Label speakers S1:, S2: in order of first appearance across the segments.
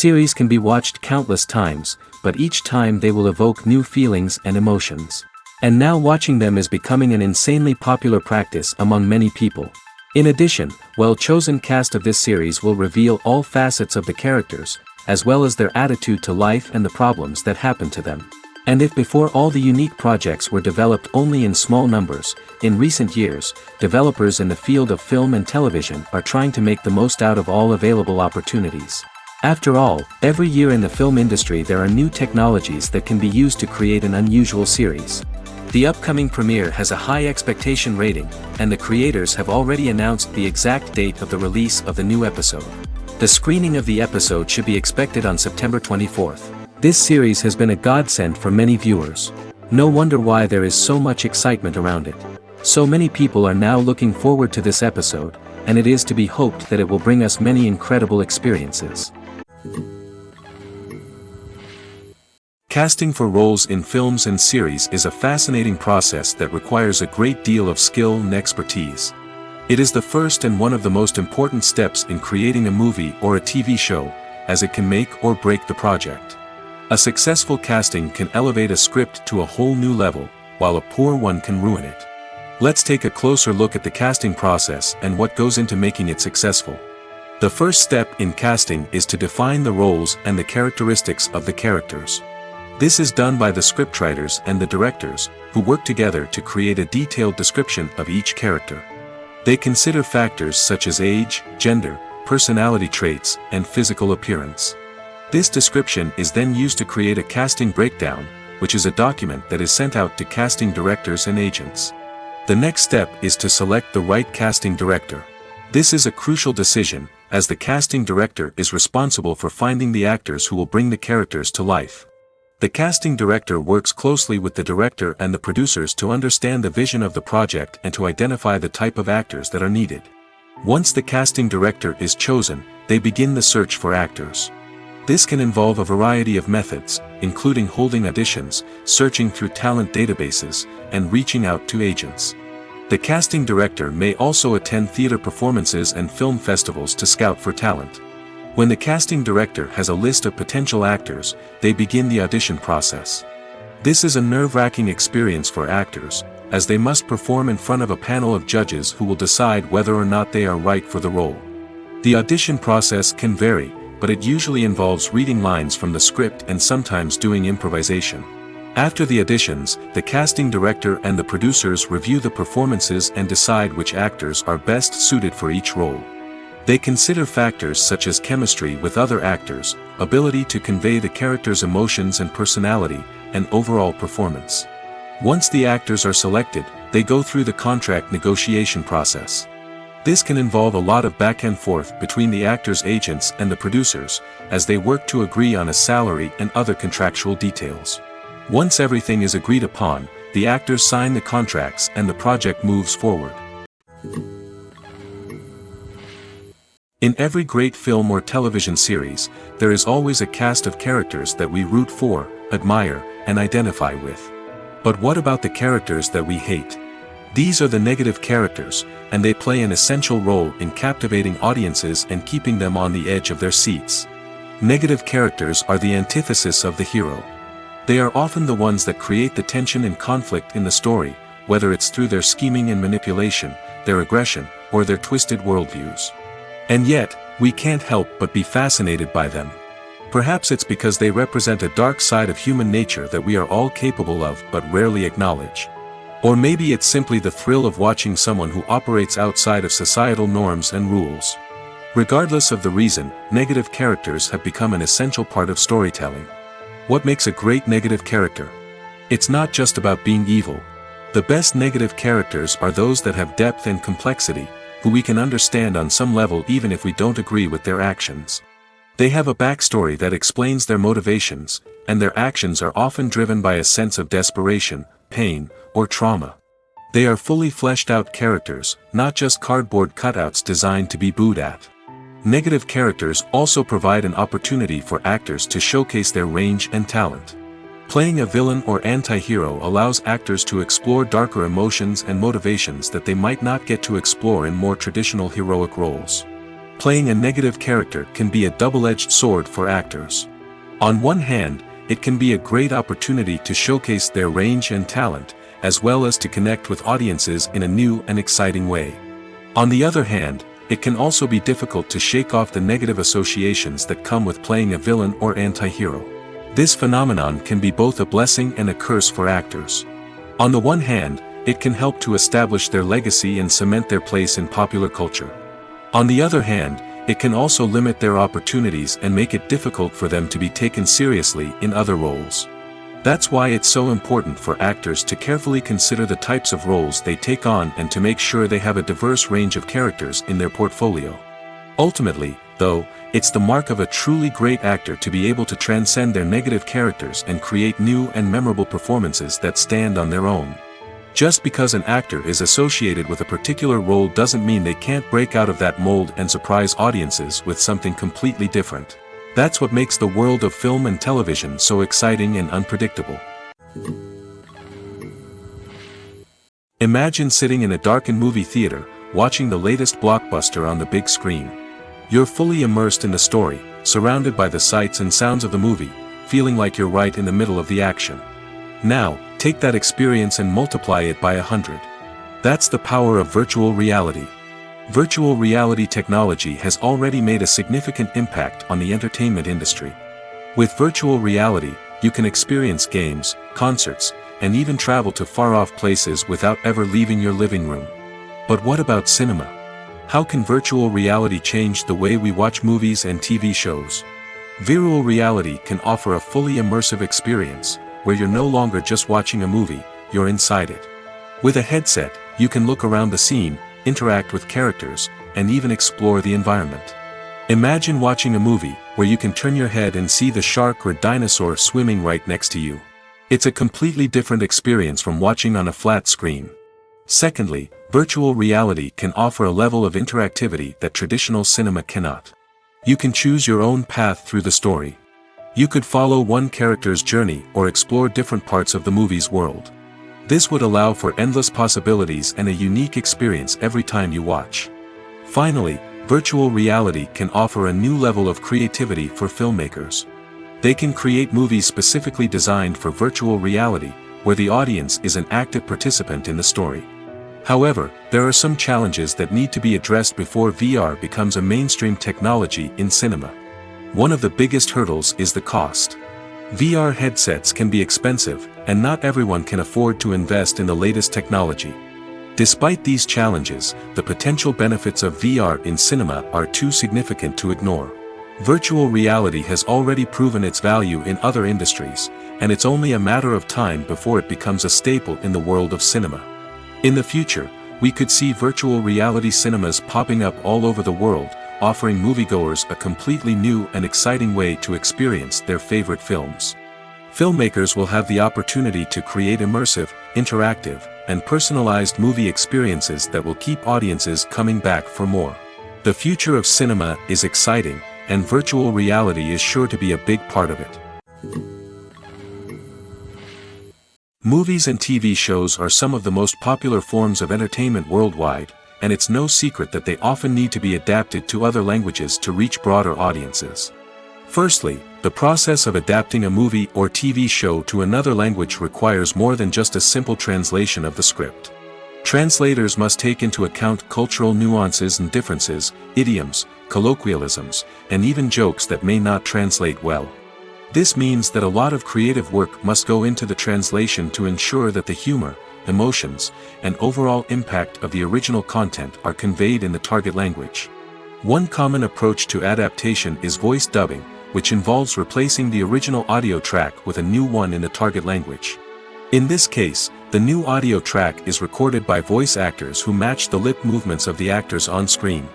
S1: Series can be watched countless times, but each time they will evoke new feelings and emotions. And now watching them is becoming an insanely popular practice among many people. In addition, well-chosen cast of this series will reveal all facets of the characters, as well as their attitude to life and the problems that happen to them. And if before all the unique projects were developed only in small numbers, in recent years, developers in the field of film and television are trying to make the most out of all available opportunities. After all, every year in the film industry there are new technologies that can be used to create an unusual series. The upcoming premiere has a high expectation rating, and the creators have already announced the exact date of the release of the new episode. The screening of the episode should be expected on September 24th. This series has been a godsend for many viewers. No wonder why there is so much excitement around it. So many people are now looking forward to this episode, and it is to be hoped that it will bring us many incredible experiences. Casting for roles in films and series is a fascinating process that requires a great deal of skill and expertise. It is the first and one of the most important steps in creating a movie or a TV show, as it can make or break the project. A successful casting can elevate a script to a whole new level, while a poor one can ruin it. Let's take a closer look at the casting process and what goes into making it successful. The first step in casting is to define the roles and the characteristics of the characters. This is done by the scriptwriters and the directors, who work together to create a detailed description of each character. They consider factors such as age, gender, personality traits, and physical appearance. This description is then used to create a casting breakdown, which is a document that is sent out to casting directors and agents. The next step is to select the right casting director. This is a crucial decision, as the casting director is responsible for finding the actors who will bring the characters to life. The casting director works closely with the director and the producers to understand the vision of the project and to identify the type of actors that are needed. Once the casting director is chosen, they begin the search for actors. This can involve a variety of methods, including holding auditions, searching through talent databases, and reaching out to agents. The casting director may also attend theater performances and film festivals to scout for talent. When the casting director has a list of potential actors, they begin the audition process. This is a nerve-wracking experience for actors, as they must perform in front of a panel of judges who will decide whether or not they are right for the role. The audition process can vary, but it usually involves reading lines from the script and sometimes doing improvisation. After the auditions, the casting director and the producers review the performances and decide which actors are best suited for each role. They consider factors such as chemistry with other actors, ability to convey the character's emotions and personality, and overall performance. Once the actors are selected, they go through the contract negotiation process. This can involve a lot of back and forth between the actors' agents and the producers, as they work to agree on a salary and other contractual details. Once everything is agreed upon, the actors sign the contracts and the project moves forward. In every great film or television series, there is always a cast of characters that we root for, admire, and identify with. But what about the characters that we hate? These are the negative characters, and they play an essential role in captivating audiences and keeping them on the edge of their seats. Negative characters are the antithesis of the hero. They are often the ones that create the tension and conflict in the story, whether it's through their scheming and manipulation, their aggression, or their twisted worldviews. And yet, we can't help but be fascinated by them. Perhaps it's because they represent a dark side of human nature that we are all capable of but rarely acknowledge. Or maybe it's simply the thrill of watching someone who operates outside of societal norms and rules. Regardless of the reason, negative characters have become an essential part of storytelling. What makes a great negative character? It's not just about being evil. The best negative characters are those that have depth and complexity, who we can understand on some level even if we don't agree with their actions. They have a backstory that explains their motivations, and their actions are often driven by a sense of desperation, pain, or trauma. They are fully fleshed out characters, not just cardboard cutouts designed to be booed at. Negative characters also provide an opportunity for actors to showcase their range and talent. Playing a villain or anti-hero allows actors to explore darker emotions and motivations that they might not get to explore in more traditional heroic roles. Playing a negative character can be a double-edged sword for actors. On one hand, it can be a great opportunity to showcase their range and talent, as well as to connect with audiences in a new and exciting way. On the other hand, it can also be difficult to shake off the negative associations that come with playing a villain or anti-hero. This phenomenon can be both a blessing and a curse for actors. On the one hand, it can help to establish their legacy and cement their place in popular culture. On the other hand, it can also limit their opportunities and make it difficult for them to be taken seriously in other roles. That's why it's so important for actors to carefully consider the types of roles they take on and to make sure they have a diverse range of characters in their portfolio. Ultimately, though, it's the mark of a truly great actor to be able to transcend their negative characters and create new and memorable performances that stand on their own. Just because an actor is associated with a particular role doesn't mean they can't break out of that mold and surprise audiences with something completely different. That's what makes the world of film and television so exciting and unpredictable. Imagine sitting in a darkened movie theater, watching the latest blockbuster on the big screen. You're fully immersed in the story, surrounded by the sights and sounds of the movie, feeling like you're right in the middle of the action. Now, take that experience and multiply it by 100. That's the power of virtual reality. Virtual reality technology has already made a significant impact on the entertainment industry. With virtual reality, you can experience games, concerts, and even travel to far-off places without ever leaving your living room. But what about cinema? How can virtual reality change the way we watch movies and TV shows? Virtual reality can offer a fully immersive experience, where you're no longer just watching a movie, you're inside it. With a headset, you can look around the scene, interact with characters, and even explore the environment. Imagine watching a movie where you can turn your head and see the shark or dinosaur swimming right next to you. It's a completely different experience from watching on a flat screen. Secondly, virtual reality can offer a level of interactivity that traditional cinema cannot. You can choose your own path through the story. You could follow one character's journey or explore different parts of the movie's world. This would allow for endless possibilities and a unique experience every time you watch. Finally, virtual reality can offer a new level of creativity for filmmakers. They can create movies specifically designed for virtual reality, where the audience is an active participant in the story. However, there are some challenges that need to be addressed before VR becomes a mainstream technology in cinema. One of the biggest hurdles is the cost. VR headsets can be expensive, and not everyone can afford to invest in the latest technology. Despite these challenges, the potential benefits of VR in cinema are too significant to ignore. Virtual reality has already proven its value in other industries, and it's only a matter of time before it becomes a staple in the world of cinema. In the future, we could see virtual reality cinemas popping up all over the world, offering moviegoers a completely new and exciting way to experience their favorite films. Filmmakers will have the opportunity to create immersive, interactive, and personalized movie experiences that will keep audiences coming back for more. The future of cinema is exciting, and virtual reality is sure to be a big part of it. Movies and TV shows are some of the most popular forms of entertainment worldwide, and it's no secret that they often need to be adapted to other languages to reach broader audiences. Firstly, the process of adapting a movie or TV show to another language requires more than just a simple translation of the script. Translators must take into account cultural nuances and differences, idioms, colloquialisms, and even jokes that may not translate well. This means that a lot of creative work must go into the translation to ensure that the humor, emotions, and overall impact of the original content are conveyed in the target language. One common approach to adaptation is voice dubbing, which involves replacing the original audio track with a new one in the target language. In this case, the new audio track is recorded by voice actors who match the lip movements of the actors on screen.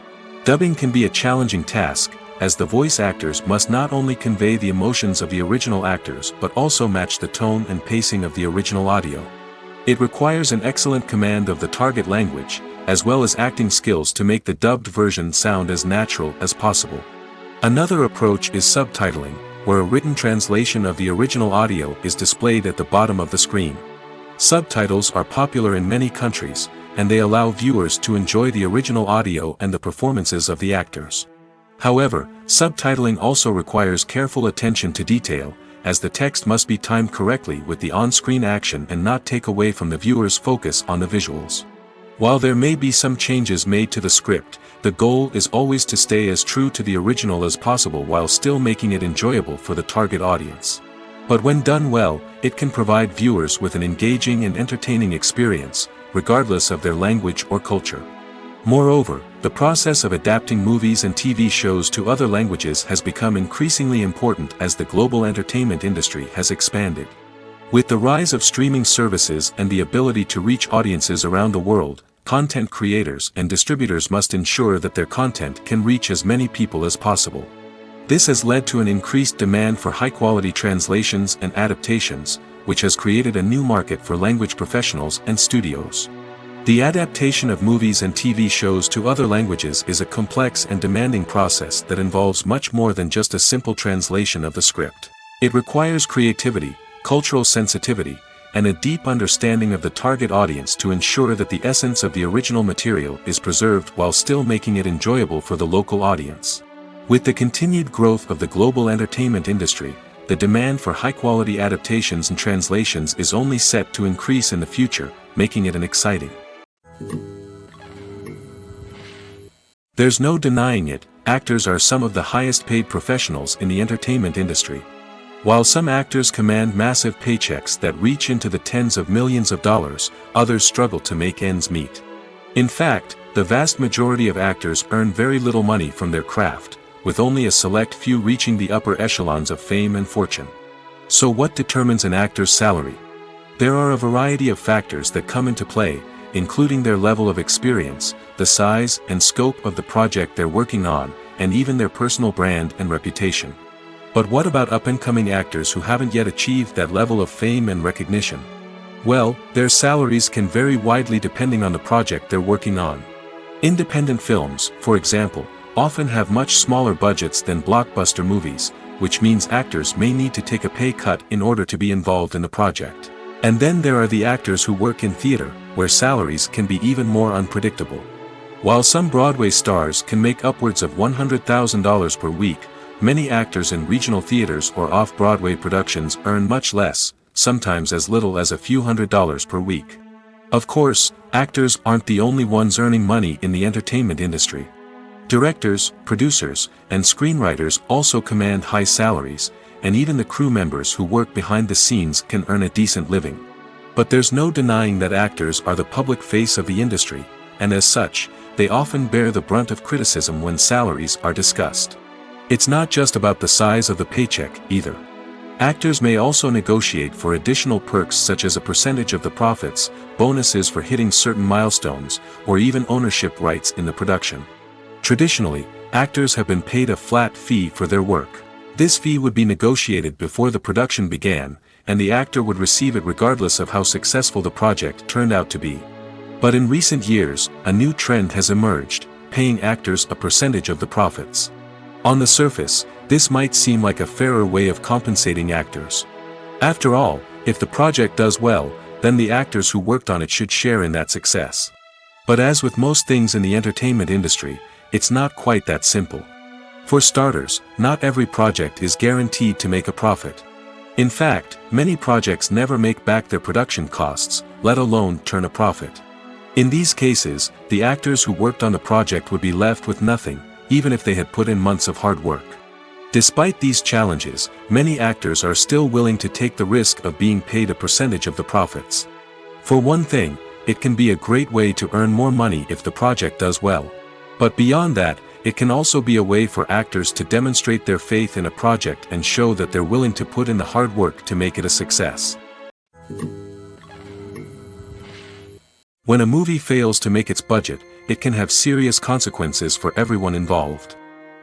S1: Dubbing can be a challenging task, as the voice actors must not only convey the emotions of the original actors but also match the tone and pacing of the original audio. It requires an excellent command of the target language, as well as acting skills to make the dubbed version sound as natural as possible. Another approach is subtitling, where a written translation of the original audio is displayed at the bottom of the screen. Subtitles are popular in many countries, and they allow viewers to enjoy the original audio and the performances of the actors. However, subtitling also requires careful attention to detail, as the text must be timed correctly with the on-screen action and not take away from the viewer's focus on the visuals. While there may be some changes made to the script, the goal is always to stay as true to the original as possible while still making it enjoyable for the target audience. But when done well, it can provide viewers with an engaging and entertaining experience, regardless of their language or culture. Moreover, the process of adapting movies and TV shows to other languages has become increasingly important as the global entertainment industry has expanded. With the rise of streaming services and the ability to reach audiences around the world, content creators and distributors must ensure that their content can reach as many people as possible. This has led to an increased demand for high-quality translations and adaptations, which has created a new market for language professionals and studios. The adaptation of movies and TV shows to other languages is a complex and demanding process that involves much more than just a simple translation of the script. It requires creativity, cultural sensitivity, and a deep understanding of the target audience to ensure that the essence of the original material is preserved while still making it enjoyable for the local audience. With the continued growth of the global entertainment industry, the demand for high-quality adaptations and translations is only set to increase in the future, making it an exciting. There's no denying it, actors are some of the highest-paid professionals in the entertainment industry. While some actors command massive paychecks that reach into the tens of millions of dollars, others struggle to make ends meet. In fact, the vast majority of actors earn very little money from their craft, with only a select few reaching the upper echelons of fame and fortune. So what determines an actor's salary? There are a variety of factors that come into play, including their level of experience, the size and scope of the project they're working on, and even their personal brand and reputation. But what about up-and-coming actors who haven't yet achieved that level of fame and recognition? Well, their salaries can vary widely depending on the project they're working on. Independent films, for example, often have much smaller budgets than blockbuster movies, which means actors may need to take a pay cut in order to be involved in the project. And then there are the actors who work in theater, where salaries can be even more unpredictable. While some Broadway stars can make upwards of $100,000 per week, many actors in regional theaters or off-Broadway productions earn much less, sometimes as little as a few $100s per week. Of course, actors aren't the only ones earning money in the entertainment industry. Directors, producers, and screenwriters also command high salaries, and even the crew members who work behind the scenes can earn a decent living. But there's no denying that actors are the public face of the industry, and as such, they often bear the brunt of criticism when salaries are discussed. It's not just about the size of the paycheck, either. Actors may also negotiate for additional perks such as a percentage of the profits, bonuses for hitting certain milestones, or even ownership rights in the production. Traditionally, actors have been paid a flat fee for their work. This fee would be negotiated before the production began, and the actor would receive it regardless of how successful the project turned out to be. But in recent years, a new trend has emerged, paying actors a percentage of the profits. On the surface, this might seem like a fairer way of compensating actors. After all, if the project does well, then the actors who worked on it should share in that success. But as with most things in the entertainment industry, it's not quite that simple. For starters, not every project is guaranteed to make a profit. In fact, many projects never make back their production costs, let alone turn a profit. In these cases, the actors who worked on the project would be left with nothing, even if they had put in months of hard work. Despite these challenges, many actors are still willing to take the risk of being paid a percentage of the profits. For one thing, it can be a great way to earn more money if the project does well. But beyond that, it can also be a way for actors to demonstrate their faith in a project and show that they're willing to put in the hard work to make it a success. When a movie fails to make its budget, it can have serious consequences for everyone involved.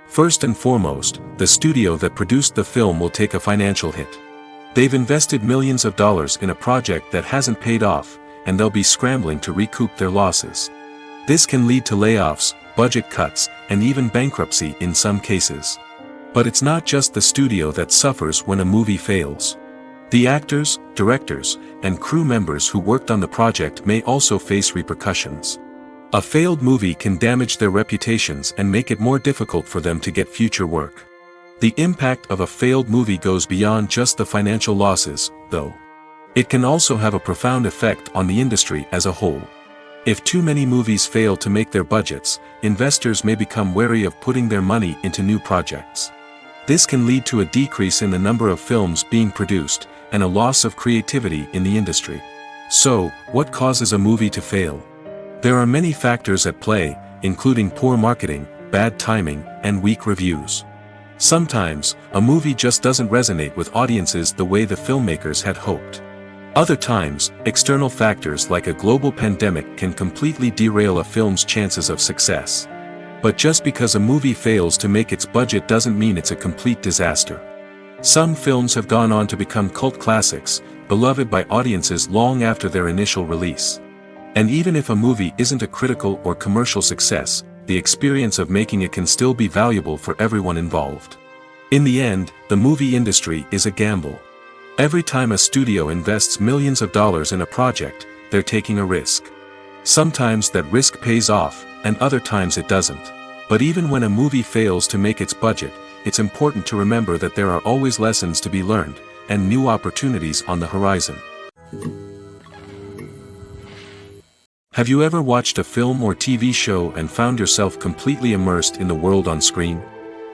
S1: First and foremost, the studio that produced the film will take a financial hit. They've invested millions of dollars in a project that hasn't paid off, and they'll be scrambling to recoup their losses. This can lead to layoffs, budget cuts, and even bankruptcy in some cases. But it's not just the studio that suffers when a movie fails. The actors, directors, and crew members who worked on the project may also face repercussions. A failed movie can damage their reputations and make it more difficult for them to get future work. The impact of a failed movie goes beyond just the financial losses, though. It can also have a profound effect on the industry as a whole. If too many movies fail to make their budgets, investors may become wary of putting their money into new projects. This can lead to a decrease in the number of films being produced, and a loss of creativity in the industry. So, what causes a movie to fail? There are many factors at play, including poor marketing, bad timing, and weak reviews. Sometimes, a movie just doesn't resonate with audiences the way the filmmakers had hoped. Other times, external factors like a global pandemic can completely derail a film's chances of success. But just because a movie fails to make its budget doesn't mean it's a complete disaster. Some films have gone on to become cult classics, beloved by audiences long after their initial release. And even if a movie isn't a critical or commercial success, the experience of making it can still be valuable for everyone involved. In the end, the movie industry is a gamble. Every time a studio invests millions of dollars in a project, they're taking a risk. Sometimes that risk pays off, and other times it doesn't. But even when a movie fails to make its budget, it's important to remember that there are always lessons to be learned, and new opportunities on the horizon. Have you ever watched a film or TV show and found yourself completely immersed in the world on screen?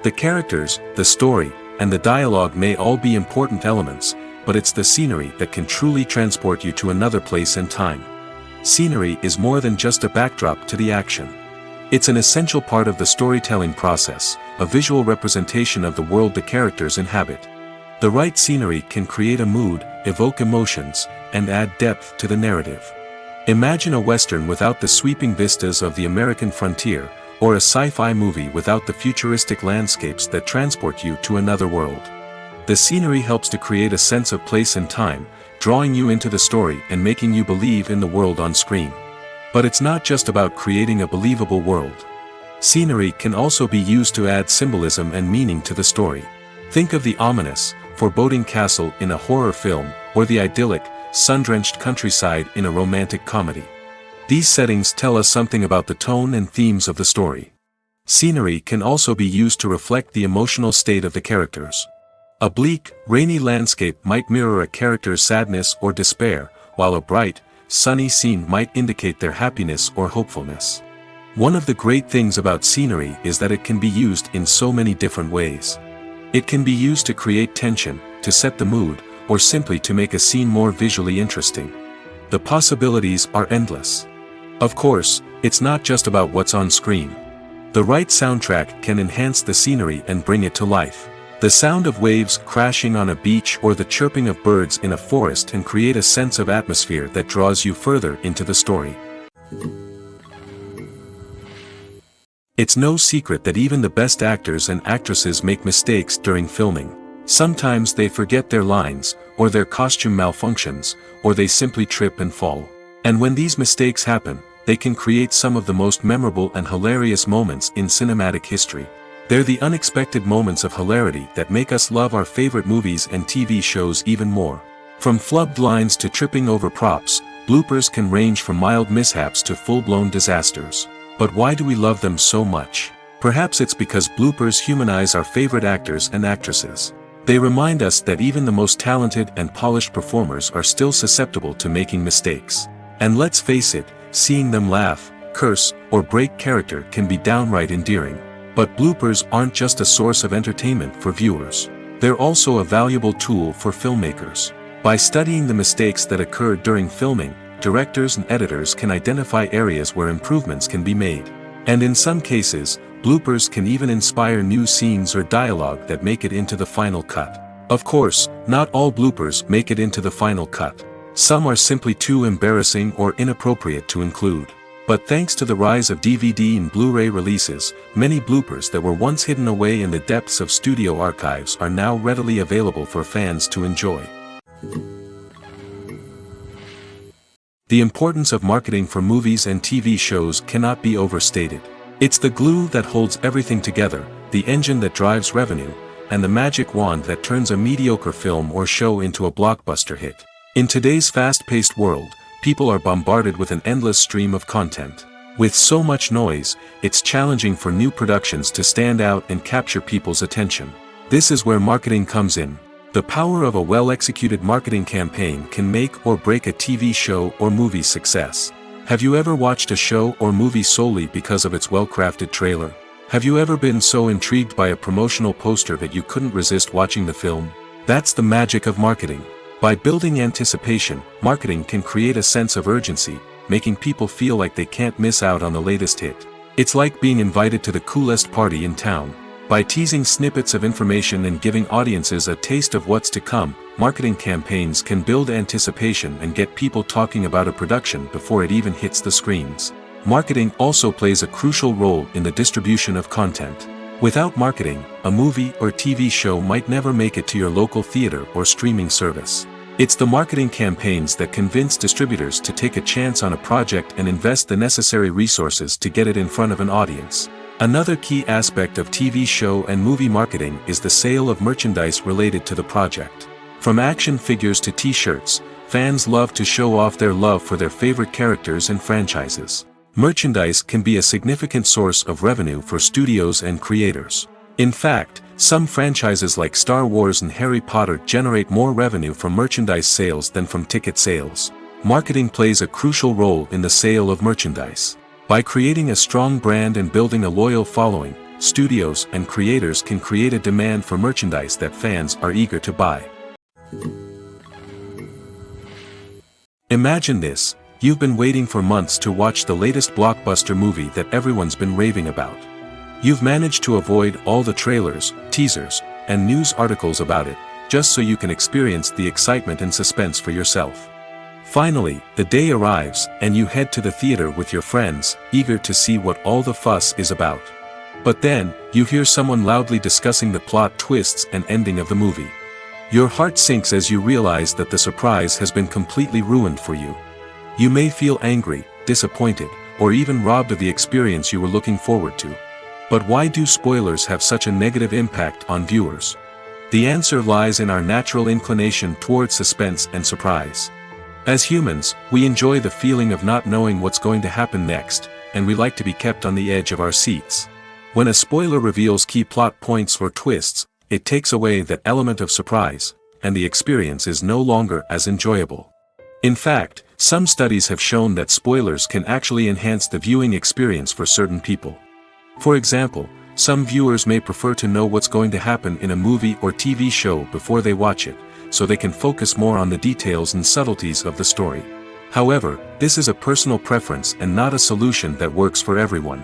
S1: The characters, the story, and the dialogue may all be important elements, but it's the scenery that can truly transport you to another place and time. Scenery is more than just a backdrop to the action. It's an essential part of the storytelling process, a visual representation of the world the characters inhabit. The right scenery can create a mood, evoke emotions, and add depth to the narrative. Imagine a Western without the sweeping vistas of the American frontier, or a sci-fi movie without the futuristic landscapes that transport you to another world. The scenery helps to create a sense of place and time, drawing you into the story and making you believe in the world on screen. But it's not just about creating a believable world. Scenery can also be used to add symbolism and meaning to the story. Think of the ominous, foreboding castle in a horror film, or the idyllic, sun-drenched countryside in a romantic comedy. These settings tell us something about the tone and themes of the story. Scenery can also be used to reflect the emotional state of the characters. A bleak, rainy landscape might mirror a character's sadness or despair, while a bright, sunny scene might indicate their happiness or hopefulness. One of the great things about scenery is that it can be used in so many different ways. It can be used to create tension, to set the mood, or simply to make a scene more visually interesting. The possibilities are endless. Of course, it's not just about what's on screen. The right soundtrack can enhance the scenery and bring it to life. The sound of waves crashing on a beach or the chirping of birds in a forest can create a sense of atmosphere that draws you further into the story. It's no secret that even the best actors and actresses make mistakes during filming. Sometimes they forget their lines, or their costume malfunctions, or they simply trip and fall. And when these mistakes happen, they can create some of the most memorable and hilarious moments in cinematic history. They're the unexpected moments of hilarity that make us love our favorite movies and TV shows even more. From flubbed lines to tripping over props, bloopers can range from mild mishaps to full-blown disasters. But why do we love them so much? Perhaps it's because bloopers humanize our favorite actors and actresses. They remind us that even the most talented and polished performers are still susceptible to making mistakes. And let's face it, seeing them laugh, curse, or break character can be downright endearing. But bloopers aren't just a source of entertainment for viewers. They're also a valuable tool for filmmakers. By studying the mistakes that occurred during filming, directors and editors can identify areas where improvements can be made. And in some cases, bloopers can even inspire new scenes or dialogue that make it into the final cut. Of course, not all bloopers make it into the final cut. Some are simply too embarrassing or inappropriate to include. But thanks to the rise of DVD and Blu-ray releases, many bloopers that were once hidden away in the depths of studio archives are now readily available for fans to enjoy. The importance of marketing for movies and TV shows cannot be overstated. It's the glue that holds everything together, the engine that drives revenue, and the magic wand that turns a mediocre film or show into a blockbuster hit. In today's fast-paced world, people are bombarded with an endless stream of content. With so much noise, it's challenging for new productions to stand out and capture people's attention. This is where marketing comes in. The power of a well-executed marketing campaign can make or break a TV show or movie's success. Have you ever watched a show or movie solely because of its well-crafted trailer? Have you ever been so intrigued by a promotional poster that you couldn't resist watching the film? That's the magic of marketing. By building anticipation, marketing can create a sense of urgency, making people feel like they can't miss out on the latest hit. It's like being invited to the coolest party in town. By teasing snippets of information and giving audiences a taste of what's to come, marketing campaigns can build anticipation and get people talking about a production before it even hits the screens. Marketing also plays a crucial role in the distribution of content. Without marketing, a movie or TV show might never make it to your local theater or streaming service. It's the marketing campaigns that convince distributors to take a chance on a project and invest the necessary resources to get it in front of an audience. Another key aspect of TV show and movie marketing is the sale of merchandise related to the project. From action figures to t-shirts, fans love to show off their love for their favorite characters and franchises. Merchandise can be a significant source of revenue for studios and creators. In fact, some franchises like Star Wars and Harry Potter generate more revenue from merchandise sales than from ticket sales. Marketing plays a crucial role in the sale of merchandise. By creating a strong brand and building a loyal following, studios and creators can create a demand for merchandise that fans are eager to buy. Imagine this: you've been waiting for months to watch the latest blockbuster movie that everyone's been raving about. You've managed to avoid all the trailers, teasers, and news articles about it, just so you can experience the excitement and suspense for yourself. Finally, the day arrives, and you head to the theater with your friends, eager to see what all the fuss is about. But then, you hear someone loudly discussing the plot twists and ending of the movie. Your heart sinks as you realize that the surprise has been completely ruined for you. You may feel angry, disappointed, or even robbed of the experience you were looking forward to. But why do spoilers have such a negative impact on viewers? The answer lies in our natural inclination toward suspense and surprise. As humans, we enjoy the feeling of not knowing what's going to happen next, and we like to be kept on the edge of our seats. When a spoiler reveals key plot points or twists, it takes away that element of surprise, and the experience is no longer as enjoyable. In fact, some studies have shown that spoilers can actually enhance the viewing experience for certain people. For example, some viewers may prefer to know what's going to happen in a movie or TV show before they watch it, so they can focus more on the details and subtleties of the story. However, this is a personal preference and not a solution that works for everyone.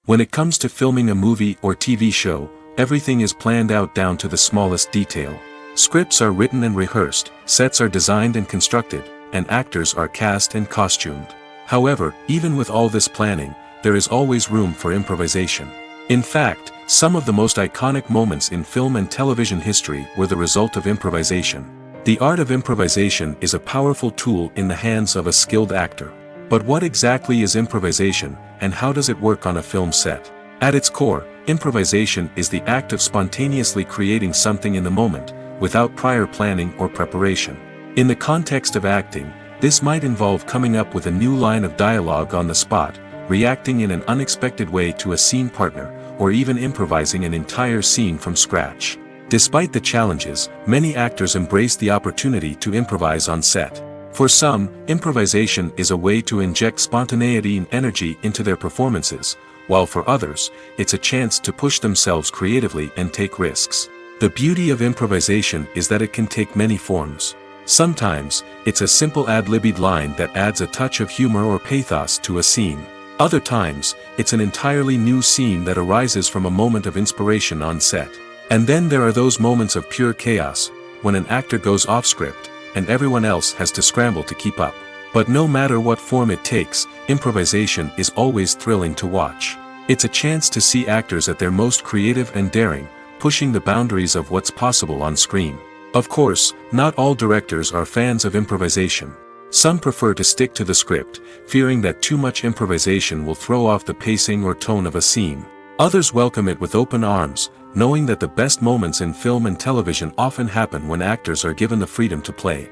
S1: When it comes to filming a movie or TV show, everything is planned out down to the smallest detail. Scripts are written and rehearsed, sets are designed and constructed, and actors are cast and costumed. However, even with all this planning, there is always room for improvisation. In fact, some of the most iconic moments in film and television history were the result of improvisation. The art of improvisation is a powerful tool in the hands of a skilled actor. But what exactly is improvisation, and how does it work on a film set? At its core, improvisation is the act of spontaneously creating something in the moment, without prior planning or preparation. In the context of acting, this might involve coming up with a new line of dialogue on the spot, reacting in an unexpected way to a scene partner, or even improvising an entire scene from scratch. Despite the challenges, many actors embrace the opportunity to improvise on set. For some, improvisation is a way to inject spontaneity and energy into their performances, while for others, it's a chance to push themselves creatively and take risks. The beauty of improvisation is that it can take many forms. Sometimes, it's a simple ad-libbed line that adds a touch of humor or pathos to a scene. Other times, it's an entirely new scene that arises from a moment of inspiration on set. And then there are those moments of pure chaos, when an actor goes off script, and everyone else has to scramble to keep up. But no matter what form it takes, improvisation is always thrilling to watch. It's a chance to see actors at their most creative and daring, pushing the boundaries of what's possible on screen. Of course, not all directors are fans of improvisation. Some prefer to stick to the script, fearing that too much improvisation will throw off the pacing or tone of a scene. Others welcome it with open arms, knowing that the best moments in film and television often happen when actors are given the freedom to play.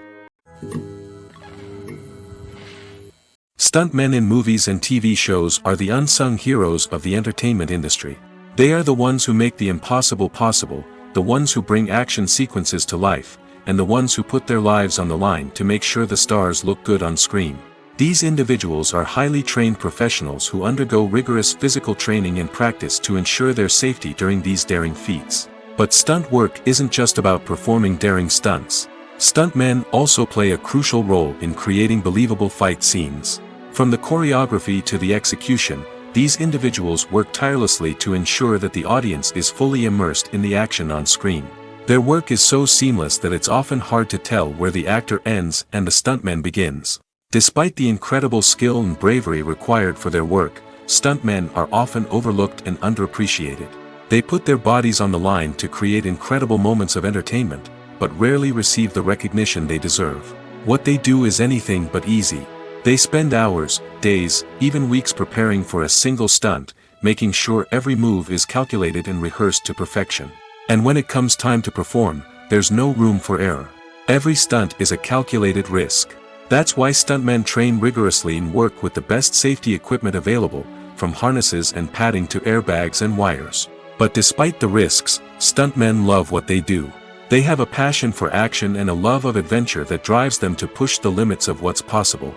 S1: Stuntmen in movies and TV shows are the unsung heroes of the entertainment industry. They are the ones who make the impossible possible, the ones who bring action sequences to life, and the ones who put their lives on the line to make sure the stars look good on screen. These individuals are highly trained professionals who undergo rigorous physical training and practice to ensure their safety during these daring feats. But stunt work isn't just about performing daring stunts. Stuntmen also play a crucial role in creating believable fight scenes. From the choreography to the execution, these individuals work tirelessly to ensure that the audience is fully immersed in the action on screen. Their work is so seamless that it's often hard to tell where the actor ends and the stuntman begins. Despite the incredible skill and bravery required for their work, stuntmen are often overlooked and underappreciated. They put their bodies on the line to create incredible moments of entertainment, but rarely receive the recognition they deserve. What they do is anything but easy. They spend hours, days, even weeks preparing for a single stunt, making sure every move is calculated and rehearsed to perfection. And when it comes time to perform, there's no room for error. Every stunt is a calculated risk. That's why stuntmen train rigorously and work with the best safety equipment available, from harnesses and padding to airbags and wires. But despite the risks, stuntmen love what they do. They have a passion for action and a love of adventure that drives them to push the limits of what's possible.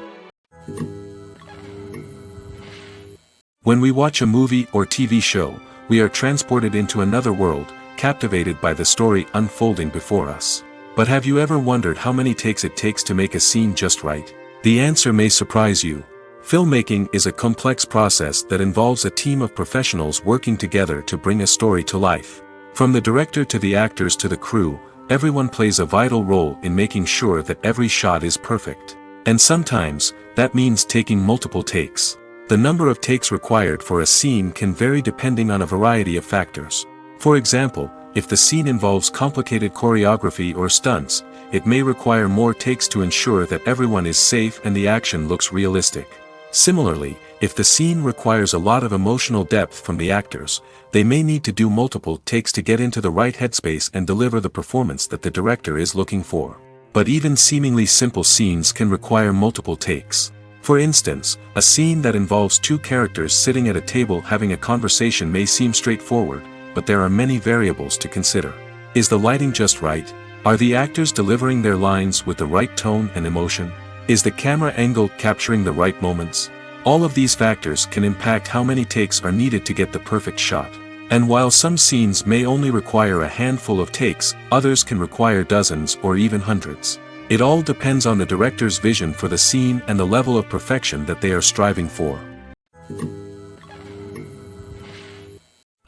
S1: When we watch a movie or TV show, we are transported into another world, captivated by the story unfolding before us. But have you ever wondered how many takes it takes to make a scene just right? The answer may surprise you. Filmmaking is a complex process that involves a team of professionals working together to bring a story to life. From the director to the actors to the crew, everyone plays a vital role in making sure that every shot is perfect. And sometimes, that means taking multiple takes. The number of takes required for a scene can vary depending on a variety of factors. For example, if the scene involves complicated choreography or stunts, it may require more takes to ensure that everyone is safe and the action looks realistic. Similarly, if the scene requires a lot of emotional depth from the actors, they may need to do multiple takes to get into the right headspace and deliver the performance that the director is looking for. But even seemingly simple scenes can require multiple takes. For instance, a scene that involves two characters sitting at a table having a conversation may seem straightforward, but there are many variables to consider. Is the lighting just right? Are the actors delivering their lines with the right tone and emotion? Is the camera angle capturing the right moments? All of these factors can impact how many takes are needed to get the perfect shot. And while some scenes may only require a handful of takes, others can require dozens or even hundreds. It all depends on the director's vision for the scene and the level of perfection that they are striving for.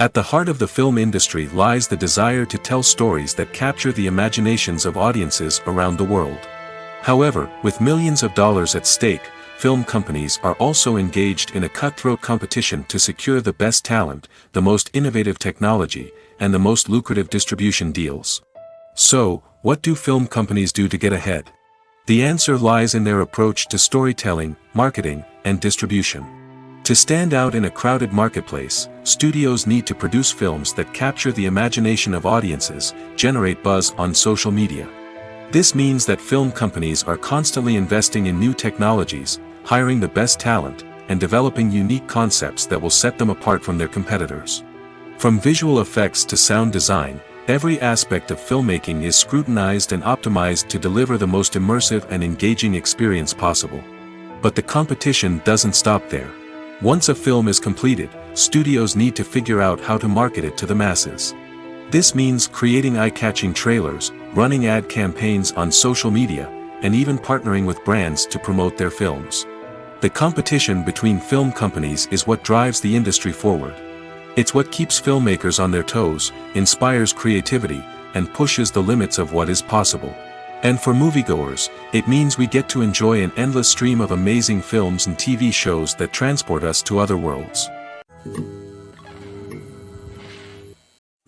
S1: At the heart of the film industry lies the desire to tell stories that capture the imaginations of audiences around the world. However, with millions of dollars at stake, film companies are also engaged in a cutthroat competition to secure the best talent, the most innovative technology, and the most lucrative distribution deals. So, what do film companies do to get ahead? The answer lies in their approach to storytelling, marketing, and distribution. To stand out in a crowded marketplace, studios need to produce films that capture the imagination of audiences, generate buzz on social media. This means that film companies are constantly investing in new technologies, hiring the best talent, and developing unique concepts that will set them apart from their competitors. From visual effects to sound design, every aspect of filmmaking is scrutinized and optimized to deliver the most immersive and engaging experience possible. But the competition doesn't stop there. Once a film is completed, studios need to figure out how to market it to the masses. This means creating eye-catching trailers, running ad campaigns on social media, and even partnering with brands to promote their films. The competition between film companies is what drives the industry forward. It's what keeps filmmakers on their toes, inspires creativity, and pushes the limits of what is possible. And for moviegoers, it means we get to enjoy an endless stream of amazing films and TV shows that transport us to other worlds.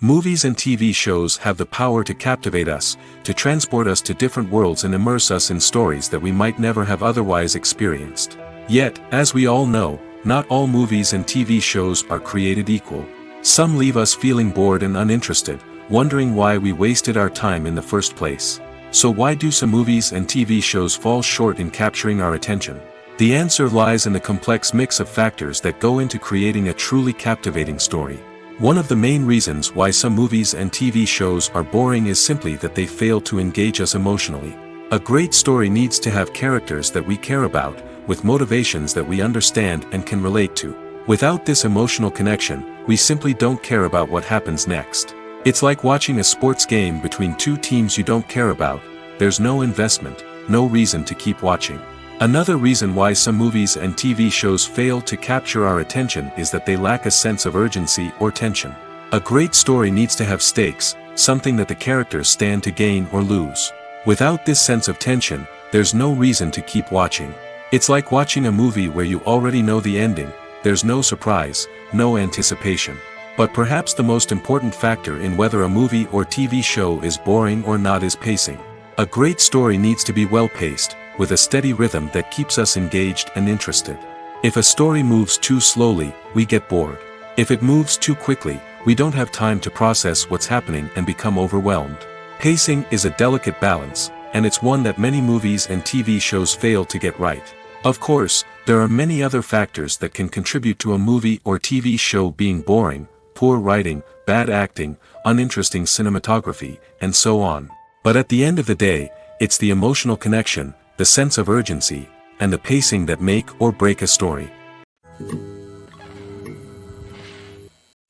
S1: Movies and TV shows have the power to captivate us, to transport us to different worlds and immerse us in stories that we might never have otherwise experienced. Yet, as we all know, not all movies and TV shows are created equal. Some leave us feeling bored and uninterested, wondering why we wasted our time in the first place. So why do some movies and TV shows fall short in capturing our attention? The answer lies in the complex mix of factors that go into creating a truly captivating story. One of the main reasons why some movies and TV shows are boring is simply that they fail to engage us emotionally. A great story needs to have characters that we care about, with motivations that we understand and can relate to. Without this emotional connection, we simply don't care about what happens next. It's like watching a sports game between two teams you don't care about. There's no investment, no reason to keep watching. Another reason why some movies and TV shows fail to capture our attention is that they lack a sense of urgency or tension. A great story needs to have stakes, something that the characters stand to gain or lose. Without this sense of tension, there's no reason to keep watching. It's like watching a movie where you already know the ending. There's no surprise, no anticipation. But perhaps the most important factor in whether a movie or TV show is boring or not is pacing. A great story needs to be well-paced, with a steady rhythm that keeps us engaged and interested. If a story moves too slowly, we get bored. If it moves too quickly, we don't have time to process what's happening and become overwhelmed. Pacing is a delicate balance, and it's one that many movies and TV shows fail to get right. Of course, there are many other factors that can contribute to a movie or TV show being boring: poor writing, bad acting, uninteresting cinematography, and so on. But at the end of the day, it's the emotional connection, the sense of urgency, and the pacing that make or break a story.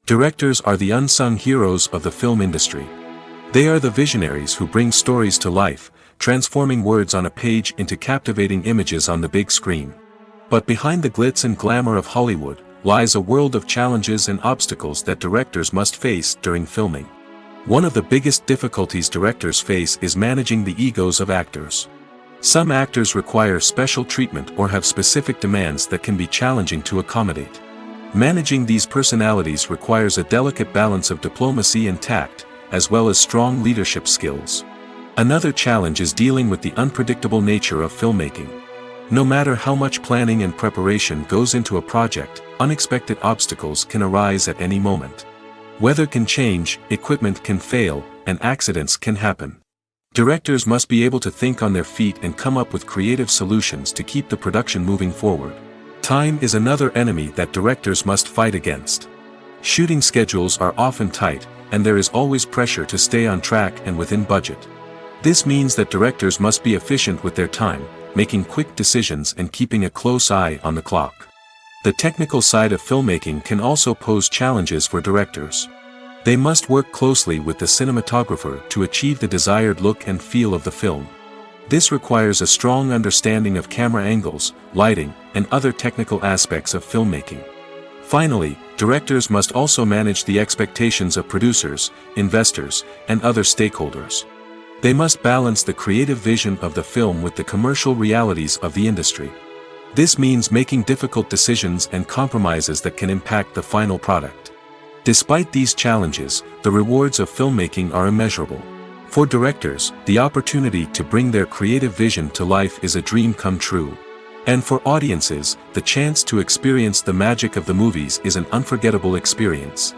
S1: Directors are the unsung heroes of the film industry. They are the visionaries who bring stories to life, transforming words on a page into captivating images on the big screen. But behind the glitz and glamour of Hollywood lies a world of challenges and obstacles that directors must face during filming. One of the biggest difficulties directors face is managing the egos of actors. Some actors require special treatment or have specific demands that can be challenging to accommodate. Managing these personalities requires a delicate balance of diplomacy and tact, as well as strong leadership skills. Another challenge is dealing with the unpredictable nature of filmmaking. No matter how much planning and preparation goes into a project, unexpected obstacles can arise at any moment. Weather can change, equipment can fail, and accidents can happen. Directors must be able to think on their feet and come up with creative solutions to keep the production moving forward. Time is another enemy that directors must fight against. Shooting schedules are often tight, and there is always pressure to stay on track and within budget. This means that directors must be efficient with their time, making quick decisions and keeping a close eye on the clock. The technical side of filmmaking can also pose challenges for directors. They must work closely with the cinematographer to achieve the desired look and feel of the film. This requires a strong understanding of camera angles, lighting, and other technical aspects of filmmaking. Finally, directors must also manage the expectations of producers, investors, and other stakeholders. They must balance the creative vision of the film with the commercial realities of the industry. This means making difficult decisions and compromises that can impact the final product. Despite these challenges, the rewards of filmmaking are immeasurable. For directors, the opportunity to bring their creative vision to life is a dream come true. And for audiences, the chance to experience the magic of the movies is an unforgettable experience.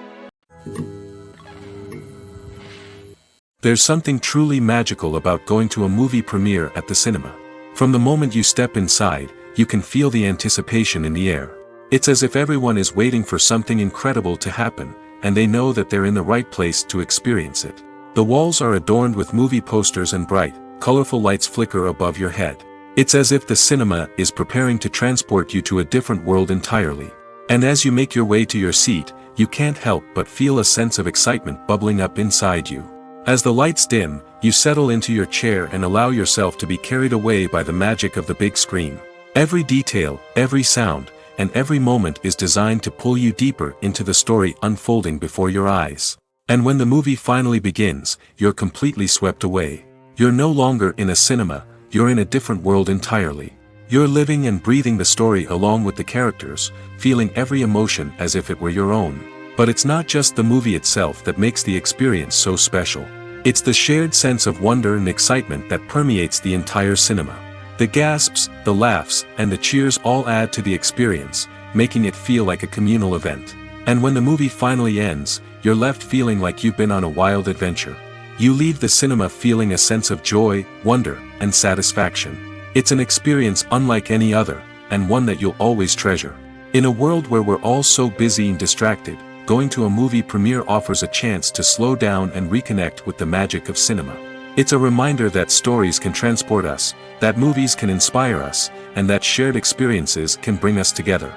S1: There's something truly magical about going to a movie premiere at the cinema. From the moment you step inside, you can feel the anticipation in the air. It's as if everyone is waiting for something incredible to happen, and they know that they're in the right place to experience it. The walls are adorned with movie posters and bright, colorful lights flicker above your head. It's as if the cinema is preparing to transport you to a different world entirely. And as you make your way to your seat, you can't help but feel a sense of excitement bubbling up inside you. As the lights dim, you settle into your chair and allow yourself to be carried away by the magic of the big screen. Every detail, every sound, and every moment is designed to pull you deeper into the story unfolding before your eyes. And when the movie finally begins, you're completely swept away. You're no longer in a cinema, you're in a different world entirely. You're living and breathing the story along with the characters, feeling every emotion as if it were your own. But it's not just the movie itself that makes the experience so special. It's the shared sense of wonder and excitement that permeates the entire cinema. The gasps, the laughs, and the cheers all add to the experience, making it feel like a communal event. And when the movie finally ends, you're left feeling like you've been on a wild adventure. You leave the cinema feeling a sense of joy, wonder, and satisfaction. It's an experience unlike any other, and one that you'll always treasure. In a world where we're all so busy and distracted, going to a movie premiere offers a chance to slow down and reconnect with the magic of cinema. It's a reminder that stories can transport us, that movies can inspire us, and that shared experiences can bring us together.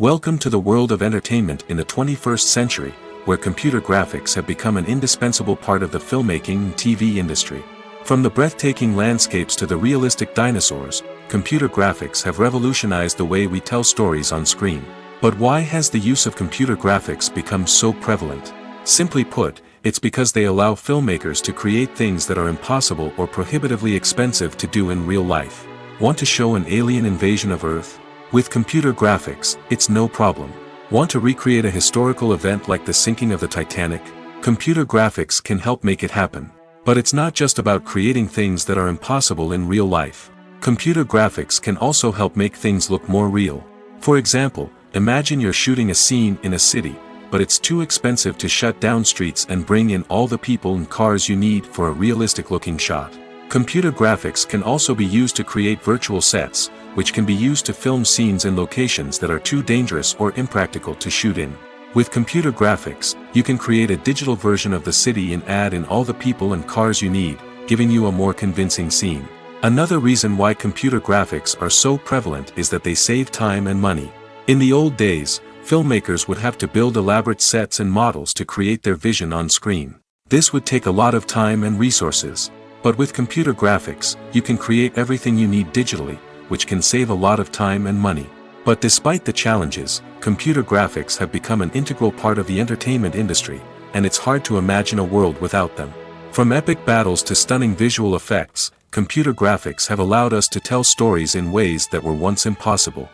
S1: Welcome to the world of entertainment in the 21st century, where computer graphics have become an indispensable part of the filmmaking and TV industry. From the breathtaking landscapes to the realistic dinosaurs, computer graphics have revolutionized the way we tell stories on screen. But why has the use of computer graphics become so prevalent? Simply put, it's because they allow filmmakers to create things that are impossible or prohibitively expensive to do in real life. Want to show an alien invasion of Earth? With computer graphics, it's no problem. Want to recreate a historical event like the sinking of the Titanic? Computer graphics can help make it happen. But it's not just about creating things that are impossible in real life. Computer graphics can also help make things look more real. For example, imagine you're shooting a scene in a city, but it's too expensive to shut down streets and bring in all the people and cars you need for a realistic-looking shot. Computer graphics can also be used to create virtual sets, which can be used to film scenes in locations that are too dangerous or impractical to shoot in. With computer graphics, you can create a digital version of the city and add in all the people and cars you need, giving you a more convincing scene. Another reason why computer graphics are so prevalent is that they save time and money. In the old days, filmmakers would have to build elaborate sets and models to create their vision on screen. This would take a lot of time and resources. But with computer graphics, you can create everything you need digitally, which can save a lot of time and money. But despite the challenges, computer graphics have become an integral part of the entertainment industry, and it's hard to imagine a world without them. From epic battles to stunning visual effects, computer graphics have allowed us to tell stories in ways that were once impossible.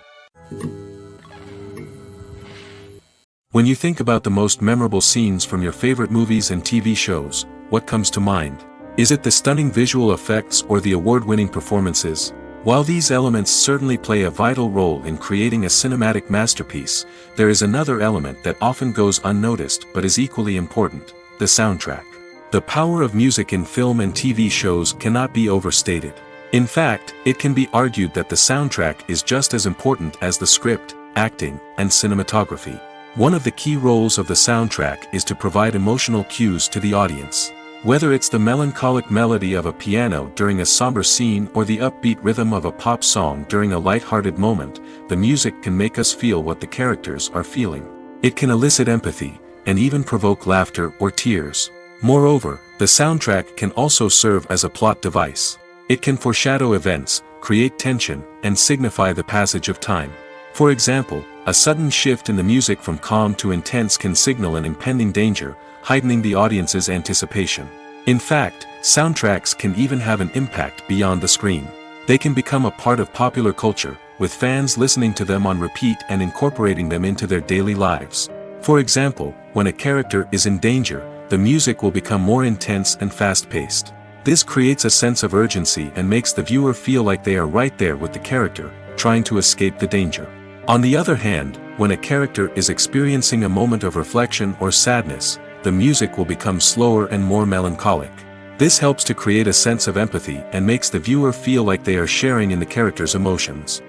S1: When you think about the most memorable scenes from your favorite movies and TV shows, what comes to mind? Is it the stunning visual effects or the award-winning performances? While these elements certainly play a vital role in creating a cinematic masterpiece, there is another element that often goes unnoticed but is equally important: the soundtrack. The power of music in film and TV shows cannot be overstated. In fact, it can be argued that the soundtrack is just as important as the script, acting, and cinematography. One of the key roles of the soundtrack is to provide emotional cues to the audience. Whether it's the melancholic melody of a piano during a somber scene or the upbeat rhythm of a pop song during a light-hearted moment, the music can make us feel what the characters are feeling. It can elicit empathy, and even provoke laughter or tears. Moreover, the soundtrack can also serve as a plot device. It can foreshadow events, create tension, and signify the passage of time. For example, a sudden shift in the music from calm to intense can signal an impending danger, heightening the audience's anticipation. In fact, soundtracks can even have an impact beyond the screen. They can become a part of popular culture, with fans listening to them on repeat and incorporating them into their daily lives. For example, when a character is in danger, the music will become more intense and fast-paced. This creates a sense of urgency and makes the viewer feel like they are right there with the character, trying to escape the danger. On the other hand, when a character is experiencing a moment of reflection or sadness, the music will become slower and more melancholic. This helps to create a sense of empathy and makes the viewer feel like they are sharing in the character's emotions.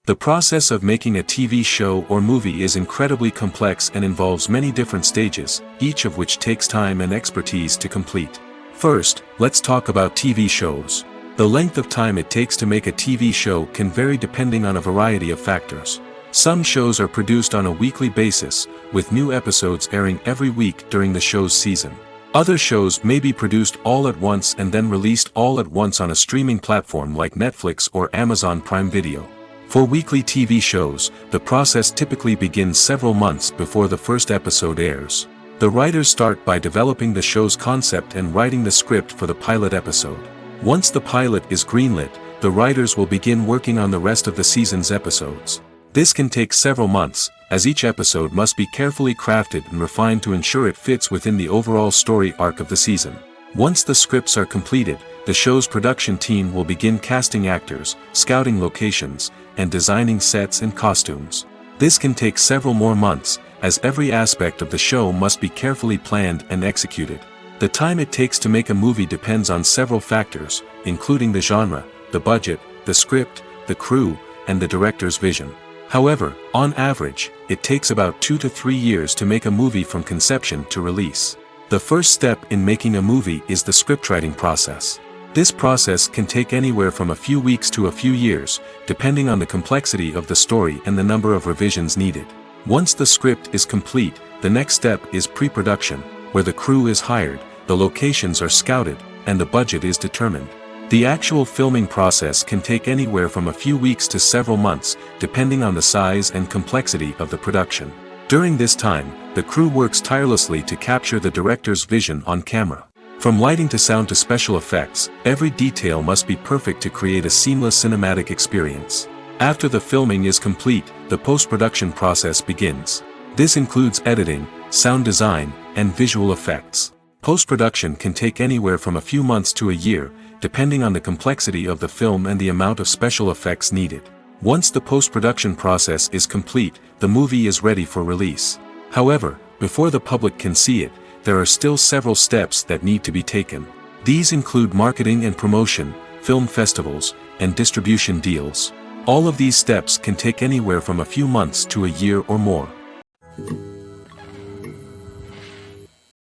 S1: The process of making a TV show or movie is incredibly complex and involves many different stages, each of which takes time and expertise to complete. First, let's talk about TV shows. The length of time it takes to make a TV show can vary depending on a variety of factors. Some shows are produced on a weekly basis, with new episodes airing every week during the show's season. Other shows may be produced all at once and then released all at once on a streaming platform like Netflix or Amazon Prime Video. For weekly TV shows, the process typically begins several months before the first episode airs. The writers start by developing the show's concept and writing the script for the pilot episode. Once the pilot is greenlit, the writers will begin working on the rest of the season's episodes. This can take several months, as each episode must be carefully crafted and refined to ensure it fits within the overall story arc of the season. Once the scripts are completed, the show's production team will begin casting actors, scouting locations, and designing sets and costumes. This can take several more months, as every aspect of the show must be carefully planned and executed. The time it takes to make a movie depends on several factors, including the genre, the budget, the script, the crew, and the director's vision. However, on average, it takes about 2 to 3 years to make a movie from conception to release. The first step in making a movie is the scriptwriting process. This process can take anywhere from a few weeks to a few years, depending on the complexity of the story and the number of revisions needed. Once the script is complete, the next step is pre-production, where the crew is hired, the locations are scouted, and the budget is determined. The actual filming process can take anywhere from a few weeks to several months, depending on the size and complexity of the production. During this time, the crew works tirelessly to capture the director's vision on camera. From lighting to sound to special effects, every detail must be perfect to create a seamless cinematic experience. After the filming is complete, the post-production process begins. This includes editing, sound design, and visual effects. Post-production can take anywhere from a few months to a year, depending on the complexity of the film and the amount of special effects needed. Once the post-production process is complete, the movie is ready for release. However, before the public can see it, there are still several steps that need to be taken. These include marketing and promotion, film festivals, and distribution deals. All of these steps can take anywhere from a few months to a year or more.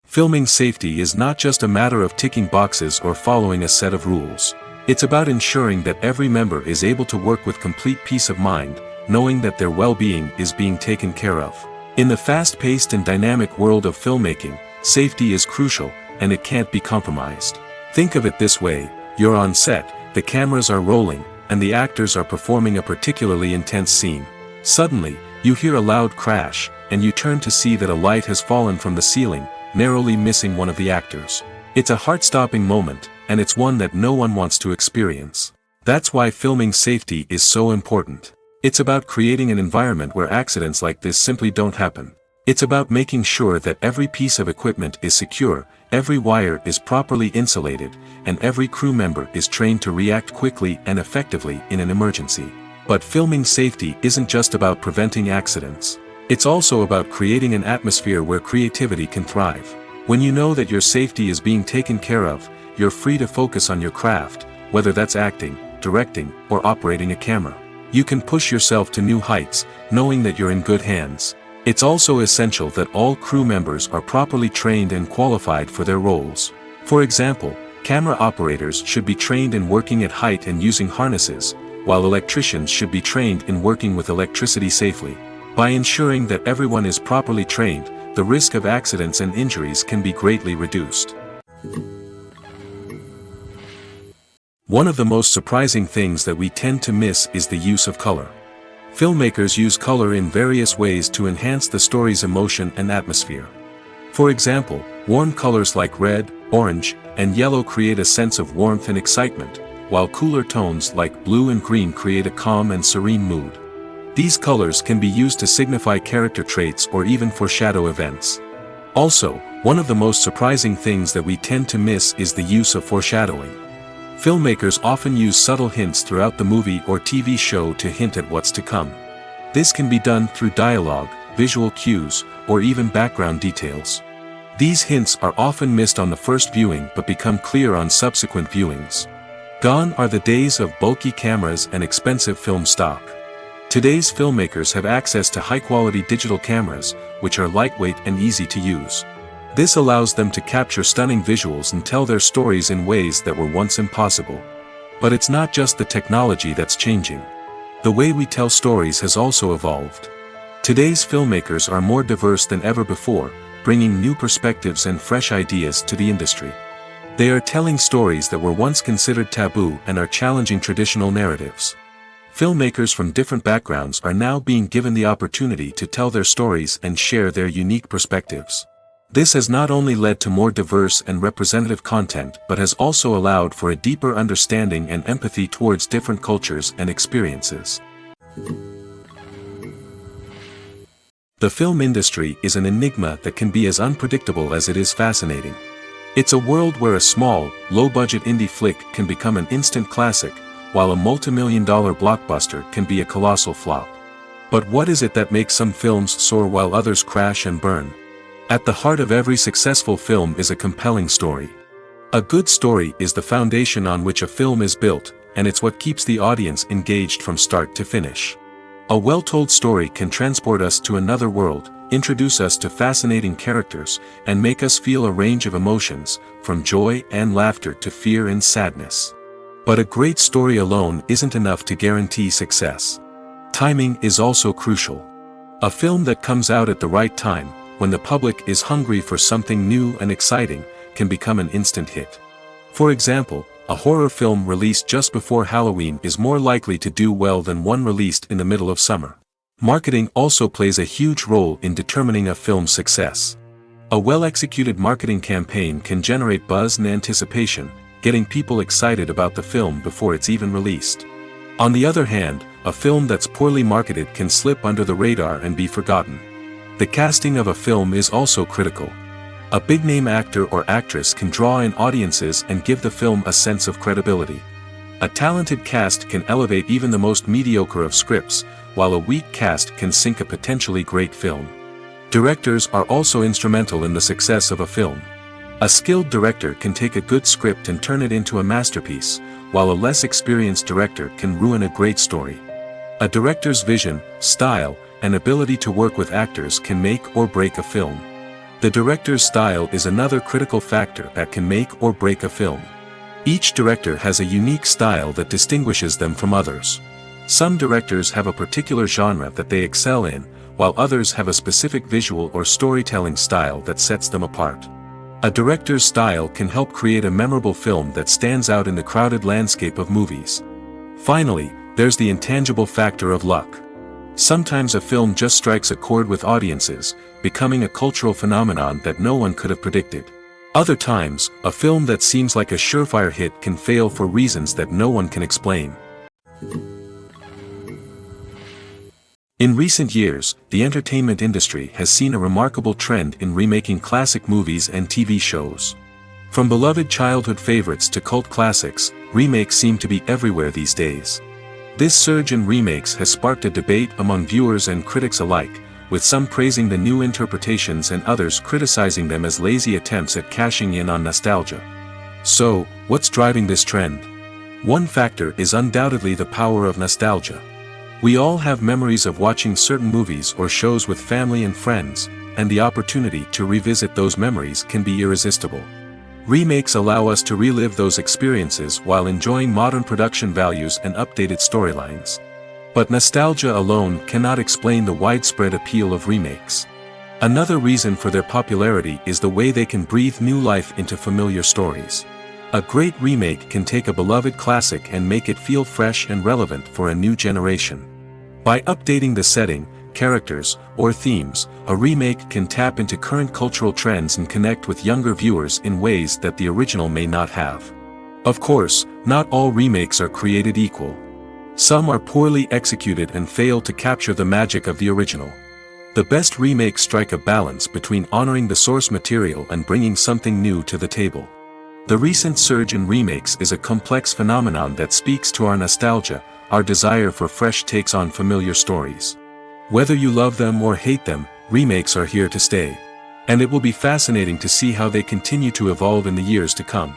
S1: Filming safety is not just a matter of ticking boxes or following a set of rules. It's about ensuring that every member is able to work with complete peace of mind, knowing that their well-being is being taken care of. In the fast-paced and dynamic world of filmmaking, safety is crucial, and it can't be compromised. Think of it this way: you're on set, the cameras are rolling, and the actors are performing a particularly intense scene. Suddenly, you hear a loud crash, and you turn to see that a light has fallen from the ceiling, narrowly missing one of the actors. It's a heart-stopping moment, and it's one that no one wants to experience. That's why filming safety is so important. It's about creating an environment where accidents like this simply don't happen. It's about making sure that every piece of equipment is secure, every wire is properly insulated, and every crew member is trained to react quickly and effectively in an emergency. But filming safety isn't just about preventing accidents. It's also about creating an atmosphere where creativity can thrive. When you know that your safety is being taken care of, you're free to focus on your craft, whether that's acting, directing, or operating a camera. You can push yourself to new heights, knowing that you're in good hands. It's also essential that all crew members are properly trained and qualified for their roles. For example, camera operators should be trained in working at height and using harnesses, while electricians should be trained in working with electricity safely. By ensuring that everyone is properly trained, the risk of accidents and injuries can be greatly reduced. One of the most surprising things that we tend to miss is the use of color. Filmmakers use color in various ways to enhance the story's emotion and atmosphere. For example, warm colors like red, orange, and yellow create a sense of warmth and excitement, while cooler tones like blue and green create a calm and serene mood. These colors can be used to signify character traits or even foreshadow events. Also, one of the most surprising things that we tend to miss is the use of foreshadowing. Filmmakers often use subtle hints throughout the movie or TV show to hint at what's to come. This can be done through dialogue, visual cues, or even background details. These hints are often missed on the first viewing but become clear on subsequent viewings. Gone are the days of bulky cameras and expensive film stock. Today's filmmakers have access to high-quality digital cameras, which are lightweight and easy to use. This allows them to capture stunning visuals and tell their stories in ways that were once impossible. But it's not just the technology that's changing. The way we tell stories has also evolved. Today's filmmakers are more diverse than ever before, bringing new perspectives and fresh ideas to the industry. They are telling stories that were once considered taboo and are challenging traditional narratives. Filmmakers from different backgrounds are now being given the opportunity to tell their stories and share their unique perspectives. This has not only led to more diverse and representative content but has also allowed for a deeper understanding and empathy towards different cultures and experiences. The film industry is an enigma that can be as unpredictable as it is fascinating. It's a world where a small, low-budget indie flick can become an instant classic, while a multi-million-dollar blockbuster can be a colossal flop. But what is it that makes some films soar while others crash and burn? At the heart of every successful film is a compelling story. A good story is the foundation on which a film is built, and it's what keeps the audience engaged from start to finish. A well-told story can transport us to another world, introduce us to fascinating characters, and make us feel a range of emotions, from joy and laughter to fear and sadness. But a great story alone isn't enough to guarantee success. Timing is also crucial. A film that comes out at the right time, when the public is hungry for something new and exciting, can become an instant hit. For example, a horror film released just before Halloween is more likely to do well than one released in the middle of summer. Marketing also plays a huge role in determining a film's success. A well-executed marketing campaign can generate buzz and anticipation, getting people excited about the film before it's even released. On the other hand, a film that's poorly marketed can slip under the radar and be forgotten. The casting of a film is also critical. A big-name actor or actress can draw in audiences and give the film a sense of credibility. A talented cast can elevate even the most mediocre of scripts, while a weak cast can sink a potentially great film. Directors are also instrumental in the success of a film. A skilled director can take a good script and turn it into a masterpiece, while a less experienced director can ruin a great story. A director's vision, style, and ability to work with actors can make or break a film. The director's style is another critical factor that can make or break a film. Each director has a unique style that distinguishes them from others. Some directors have a particular genre that they excel in, while others have a specific visual or storytelling style that sets them apart. A director's style can help create a memorable film that stands out in the crowded landscape of movies. Finally, there's the intangible factor of luck. Sometimes a film just strikes a chord with audiences, becoming a cultural phenomenon that no one could have predicted. Other times, a film that seems like a surefire hit can fail for reasons that no one can explain. In recent years, the entertainment industry has seen a remarkable trend in remaking classic movies and TV shows. From beloved childhood favorites to cult classics, remakes seem to be everywhere these days. This surge in remakes has sparked a debate among viewers and critics alike, with some praising the new interpretations and others criticizing them as lazy attempts at cashing in on nostalgia. So, what's driving this trend? One factor is undoubtedly the power of nostalgia. We all have memories of watching certain movies or shows with family and friends, and the opportunity to revisit those memories can be irresistible. Remakes allow us to relive those experiences while enjoying modern production values and updated storylines. But nostalgia alone cannot explain the widespread appeal of remakes. Another reason for their popularity is the way they can breathe new life into familiar stories. A great remake can take a beloved classic and make it feel fresh and relevant for a new generation. By updating the setting, characters, or themes, a remake can tap into current cultural trends and connect with younger viewers in ways that the original may not have. Of course, not all remakes are created equal. Some are poorly executed and fail to capture the magic of the original. The best remakes strike a balance between honoring the source material and bringing something new to the table. The recent surge in remakes is a complex phenomenon that speaks to our nostalgia, our desire for fresh takes on familiar stories. Whether you love them or hate them, remakes are here to stay. And it will be fascinating to see how they continue to evolve in the years to come.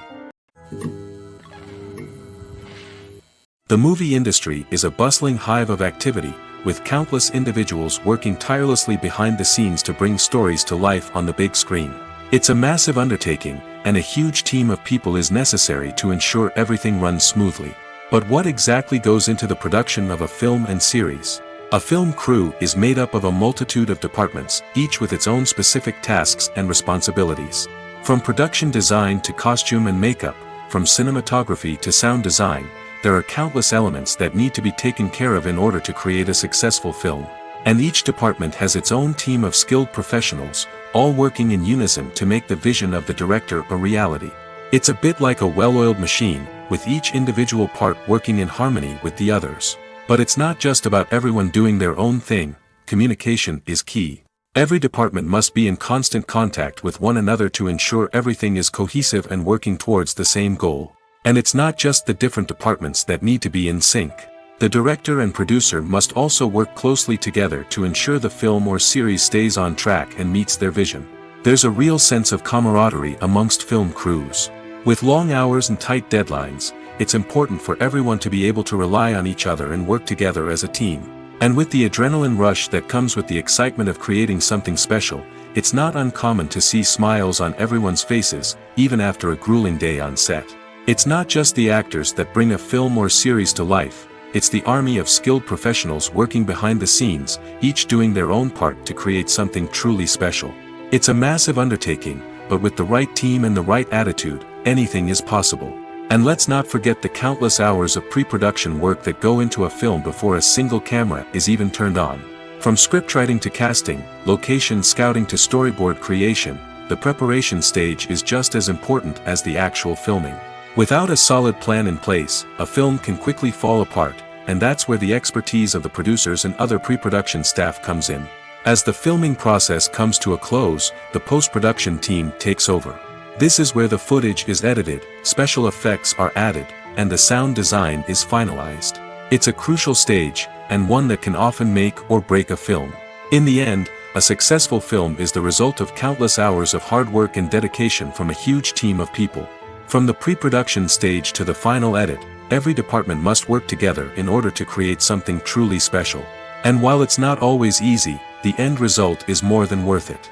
S1: The movie industry is a bustling hive of activity, with countless individuals working tirelessly behind the scenes to bring stories to life on the big screen. It's a massive undertaking, and a huge team of people is necessary to ensure everything runs smoothly. But what exactly goes into the production of a film and series? A film crew is made up of a multitude of departments, each with its own specific tasks and responsibilities. From production design to costume and makeup, from cinematography to sound design, there are countless elements that need to be taken care of in order to create a successful film. And each department has its own team of skilled professionals, all working in unison to make the vision of the director a reality. It's a bit like a well-oiled machine, with each individual part working in harmony with the others. But it's not just about everyone doing their own thing, communication is key. Every department must be in constant contact with one another to ensure everything is cohesive and working towards the same goal. And it's not just the different departments that need to be in sync. The director and producer must also work closely together to ensure the film or series stays on track and meets their vision. There's a real sense of camaraderie amongst film crews. With long hours and tight deadlines, it's important for everyone to be able to rely on each other and work together as a team. And with the adrenaline rush that comes with the excitement of creating something special, it's not uncommon to see smiles on everyone's faces, even after a grueling day on set. It's not just the actors that bring a film or series to life, it's the army of skilled professionals working behind the scenes, each doing their own part to create something truly special. It's a massive undertaking, but with the right team and the right attitude, anything is possible. And let's not forget the countless hours of pre-production work that go into a film before a single camera is even turned on. From scriptwriting to casting, location scouting to storyboard creation, the preparation stage is just as important as the actual filming. Without a solid plan in place, a film can quickly fall apart, and that's where the expertise of the producers and other pre-production staff comes in. As the filming process comes to a close, the post-production team takes over. This is where the footage is edited, special effects are added, and the sound design is finalized. It's a crucial stage, and one that can often make or break a film. In the end, a successful film is the result of countless hours of hard work and dedication from a huge team of people. From the pre-production stage to the final edit, every department must work together in order to create something truly special. And while it's not always easy, the end result is more than worth it.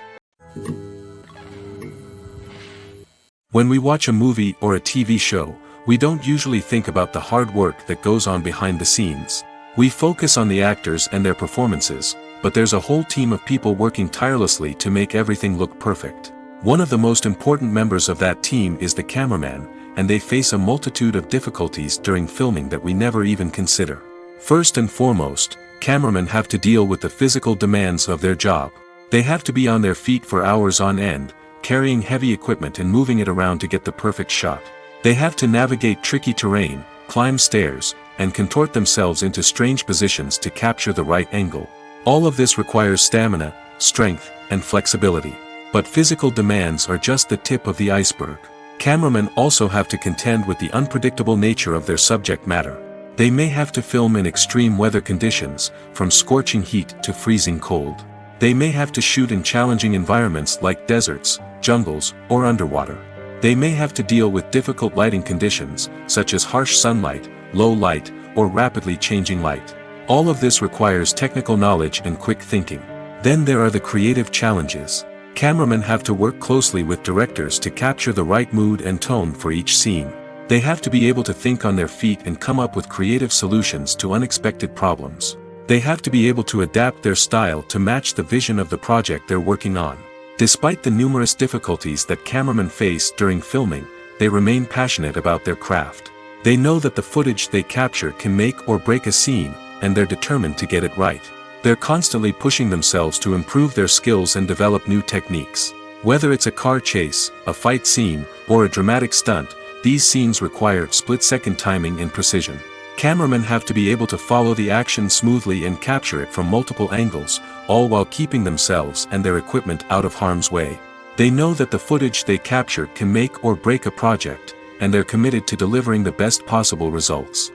S1: When we watch a movie or a TV show, we don't usually think about the hard work that goes on behind the scenes. We focus on the actors and their performances, but there's a whole team of people working tirelessly to make everything look perfect. One of the most important members of that team is the cameraman, and they face a multitude of difficulties during filming that we never even consider. First and foremost, cameramen have to deal with the physical demands of their job. They have to be on their feet for hours on end, carrying heavy equipment and moving it around to get the perfect shot. They have to navigate tricky terrain, climb stairs, and contort themselves into strange positions to capture the right angle. All of this requires stamina, strength, and flexibility. But physical demands are just the tip of the iceberg. Cameramen also have to contend with the unpredictable nature of their subject matter. They may have to film in extreme weather conditions, from scorching heat to freezing cold. They may have to shoot in challenging environments like deserts, jungles, or underwater. They may have to deal with difficult lighting conditions, such as harsh sunlight, low light, or rapidly changing light. All of this requires technical knowledge and quick thinking. Then there are the creative challenges. Cameramen have to work closely with directors to capture the right mood and tone for each scene. They have to be able to think on their feet and come up with creative solutions to unexpected problems. They have to be able to adapt their style to match the vision of the project they're working on. Despite the numerous difficulties that cameramen face during filming, they remain passionate about their craft. They know that the footage they capture can make or break a scene, and they're determined to get it right. They're constantly pushing themselves to improve their skills and develop new techniques. Whether it's a car chase, a fight scene, or a dramatic stunt, these scenes require split-second timing and precision. Cameramen have to be able to follow the action smoothly and capture it from multiple angles, all while keeping themselves and their equipment out of harm's way. They know that the footage they capture can make or break a project, and they're committed to delivering the best possible results.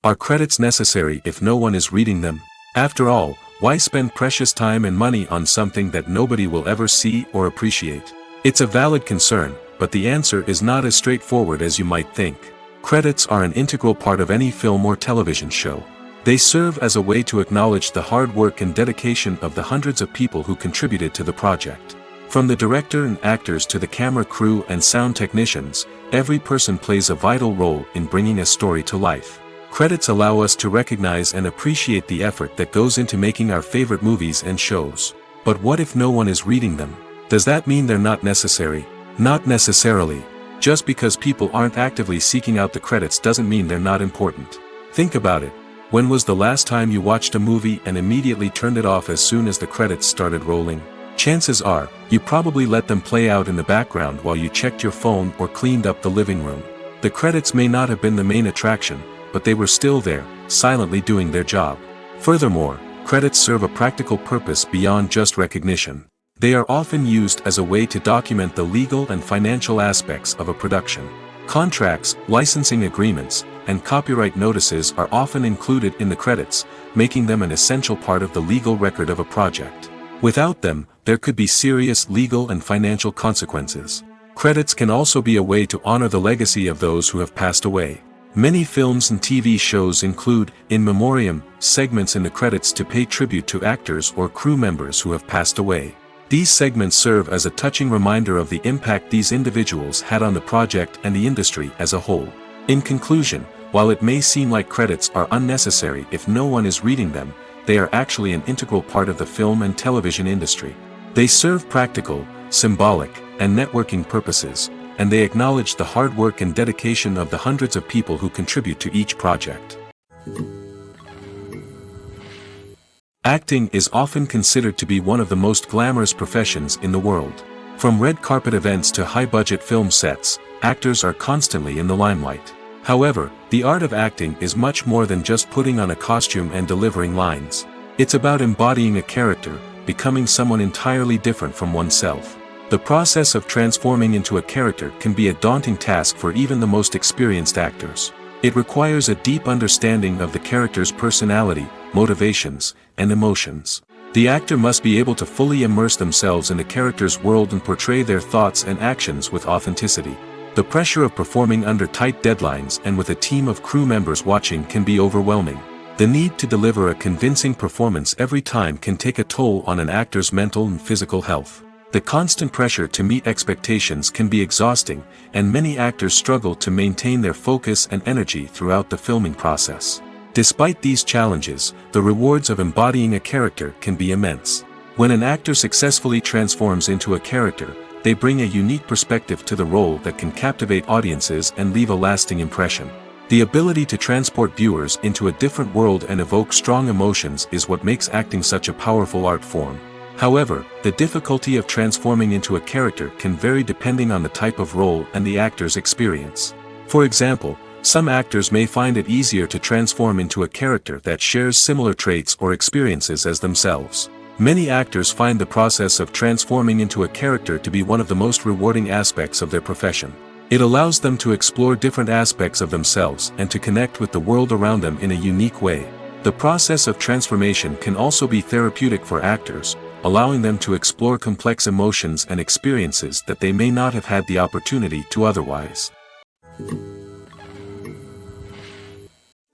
S1: Are credits necessary if no one is reading them? After all, why spend precious time and money on something that nobody will ever see or appreciate? It's a valid concern, but the answer is not as straightforward as you might think. Credits are an integral part of any film or television show. They serve as a way to acknowledge the hard work and dedication of the hundreds of people who contributed to the project. From the director and actors to the camera crew and sound technicians, every person plays a vital role in bringing a story to life. Credits allow us to recognize and appreciate the effort that goes into making our favorite movies and shows. But what if no one is reading them? Does that mean they're not necessary? Not necessarily. Just because people aren't actively seeking out the credits doesn't mean they're not important. Think about it. When was the last time you watched a movie and immediately turned it off as soon as the credits started rolling? Chances are, you probably let them play out in the background while you checked your phone or cleaned up the living room. The credits may not have been the main attraction, but they were still there, silently doing their job. Furthermore, credits serve a practical purpose beyond just recognition. They are often used as a way to document the legal and financial aspects of a production. Contracts, licensing agreements, and copyright notices are often included in the credits, making them an essential part of the legal record of a project. Without them, there could be serious legal and financial consequences. Credits can also be a way to honor the legacy of those who have passed away. Many films and TV shows include, in memoriam, segments in the credits to pay tribute to actors or crew members who have passed away. These segments serve as a touching reminder of the impact these individuals had on the project and the industry as a whole. In conclusion, while it may seem like credits are unnecessary if no one is reading them, they are actually an integral part of the film and television industry. They serve practical, symbolic, and networking purposes, and they acknowledge the hard work and dedication of the hundreds of people who contribute to each project. Acting is often considered to be one of the most glamorous professions in the world. From red carpet events to high-budget film sets, actors are constantly in the limelight. However, the art of acting is much more than just putting on a costume and delivering lines. It's about embodying a character, becoming someone entirely different from oneself. The process of transforming into a character can be a daunting task for even the most experienced actors. It requires a deep understanding of the character's personality, motivations, and emotions. The actor must be able to fully immerse themselves in the character's world and portray their thoughts and actions with authenticity. The pressure of performing under tight deadlines and with a team of crew members watching can be overwhelming. The need to deliver a convincing performance every time can take a toll on an actor's mental and physical health. The constant pressure to meet expectations can be exhausting, and many actors struggle to maintain their focus and energy throughout the filming process. Despite these challenges, the rewards of embodying a character can be immense. When an actor successfully transforms into a character, they bring a unique perspective to the role that can captivate audiences and leave a lasting impression. The ability to transport viewers into a different world and evoke strong emotions is what makes acting such a powerful art form. However, the difficulty of transforming into a character can vary depending on the type of role and the actor's experience. For example, some actors may find it easier to transform into a character that shares similar traits or experiences as themselves. Many actors find the process of transforming into a character to be one of the most rewarding aspects of their profession. It allows them to explore different aspects of themselves and to connect with the world around them in a unique way. The process of transformation can also be therapeutic for actors, allowing them to explore complex emotions and experiences that they may not have had the opportunity to otherwise.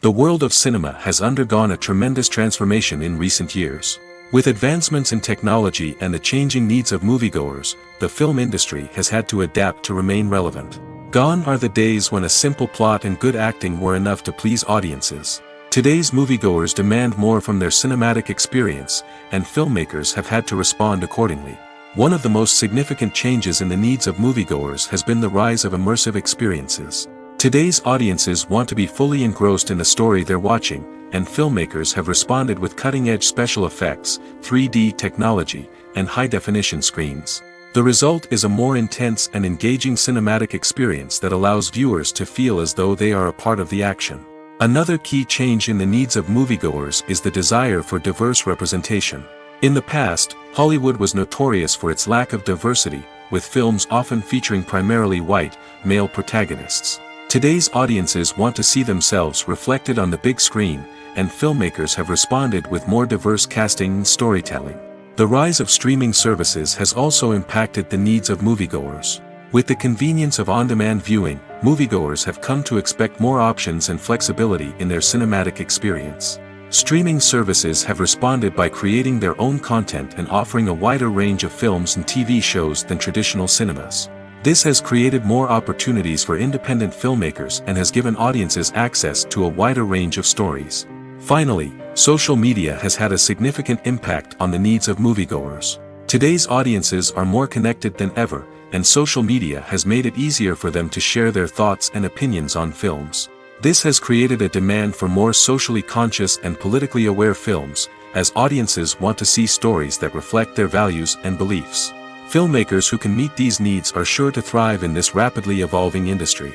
S1: The world of cinema has undergone a tremendous transformation in recent years. With advancements in technology and the changing needs of moviegoers, the film industry has had to adapt to remain relevant. Gone are the days when a simple plot and good acting were enough to please audiences. Today's moviegoers demand more from their cinematic experience, and filmmakers have had to respond accordingly. One of the most significant changes in the needs of moviegoers has been the rise of immersive experiences. Today's audiences want to be fully engrossed in the story they're watching, and filmmakers have responded with cutting-edge special effects, 3D technology, and high-definition screens. The result is a more intense and engaging cinematic experience that allows viewers to feel as though they are a part of the action. Another key change in the needs of moviegoers is the desire for diverse representation. In the past, Hollywood was notorious for its lack of diversity, with films often featuring primarily white, male protagonists. Today's audiences want to see themselves reflected on the big screen, and filmmakers have responded with more diverse casting and storytelling. The rise of streaming services has also impacted the needs of moviegoers. With the convenience of on-demand viewing, moviegoers have come to expect more options and flexibility in their cinematic experience. Streaming services have responded by creating their own content and offering a wider range of films and TV shows than traditional cinemas. This has created more opportunities for independent filmmakers and has given audiences access to a wider range of stories. Finally, social media has had a significant impact on the needs of moviegoers. Today's audiences are more connected than ever, and social media has made it easier for them to share their thoughts and opinions on films. This has created a demand for more socially conscious and politically aware films, as audiences want to see stories that reflect their values and beliefs. Filmmakers who can meet these needs are sure to thrive in this rapidly evolving industry.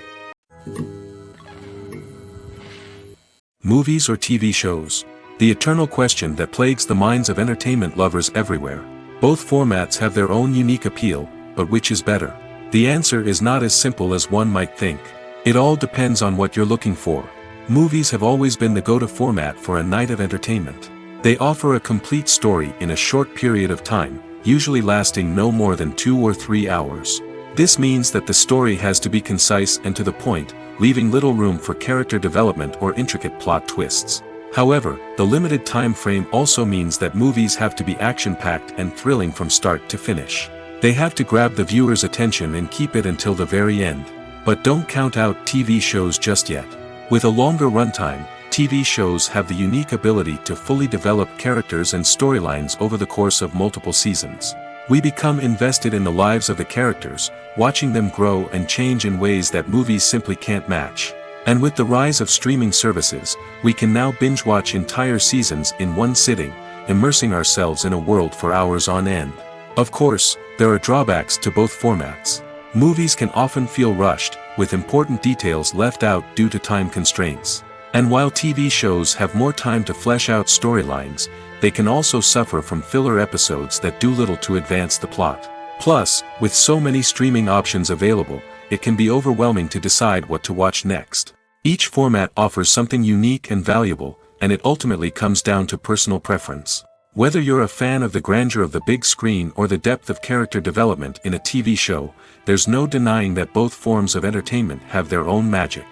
S1: Movies or TV shows? the eternal question that plagues the minds of entertainment lovers everywhere. Both formats have their own unique appeal, but which is better? The answer is not as simple as one might think. It all depends on what you're looking for. Movies have always been the go-to format for a night of entertainment. They offer a complete story in a short period of time, usually lasting no more than 2 or 3 hours. This means that the story has to be concise and to the point, leaving little room for character development or intricate plot twists. However, the limited time frame also means that movies have to be action-packed and thrilling from start to finish. They have to grab the viewer's attention and keep it until the very end. But don't count out TV shows just yet. With a longer runtime, TV shows have the unique ability to fully develop characters and storylines over the course of multiple seasons. We become invested in the lives of the characters, watching them grow and change in ways that movies simply can't match. And with the rise of streaming services, we can now binge-watch entire seasons in one sitting, immersing ourselves in a world for hours on end. Of course, there are drawbacks to both formats. Movies can often feel rushed, with important details left out due to time constraints. And while TV shows have more time to flesh out storylines, they can also suffer from filler episodes that do little to advance the plot. Plus, with so many streaming options available, it can be overwhelming to decide what to watch next. Each format offers something unique and valuable, and it ultimately comes down to personal preference. Whether you're a fan of the grandeur of the big screen or the depth of character development in a TV show, there's no denying that both forms of entertainment have their own magic.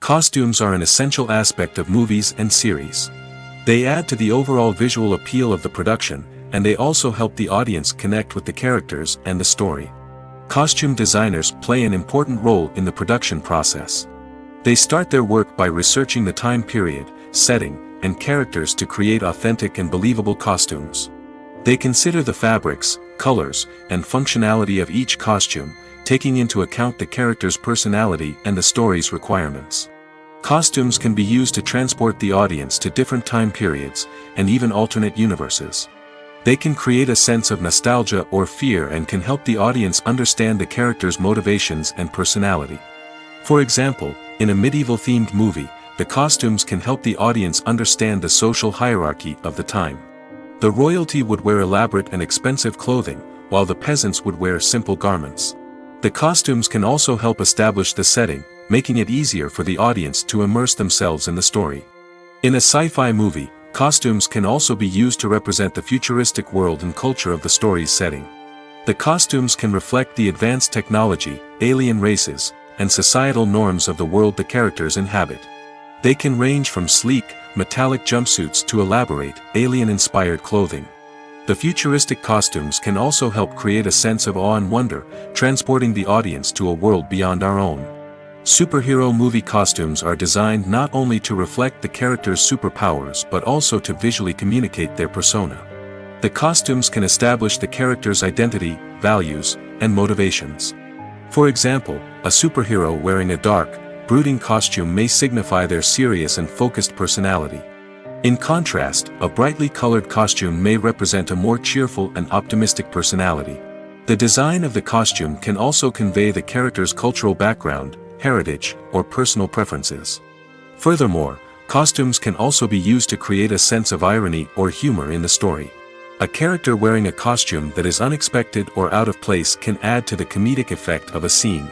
S1: Costumes are an essential aspect of movies and series. They add to the overall visual appeal of the production, and they also help the audience connect with the characters and the story. Costume designers play an important role in the production process. They start their work by researching the time period, setting, and characters to create authentic and believable costumes. They consider the fabrics, colors, and functionality of each costume, taking into account the character's personality and the story's requirements. Costumes can be used to transport the audience to different time periods, and even alternate universes. They can create a sense of nostalgia or fear and can help the audience understand the character's motivations and personality. For example, in a medieval-themed movie, the costumes can help the audience understand the social hierarchy of the time. The royalty would wear elaborate and expensive clothing, while the peasants would wear simple garments. The costumes can also help establish the setting, making it easier for the audience to immerse themselves in the story. In a sci-fi movie, costumes can also be used to represent the futuristic world and culture of the story's setting. The costumes can reflect the advanced technology, alien races, and societal norms of the world the characters inhabit. They can range from sleek, metallic jumpsuits to elaborate, alien-inspired clothing. The futuristic costumes can also help create a sense of awe and wonder, transporting the audience to a world beyond our own. Superhero movie costumes are designed not only to reflect the character's superpowers but also to visually communicate their persona. The costumes can establish the character's identity, values, and motivations. For example, a superhero wearing a dark, brooding costume may signify their serious and focused personality. In contrast, a brightly colored costume may represent a more cheerful and optimistic personality. The design of the costume can also convey the character's cultural background, heritage, or personal preferences. Furthermore, costumes can also be used to create a sense of irony or humor in the story. A character wearing a costume that is unexpected or out of place can add to the comedic effect of a scene.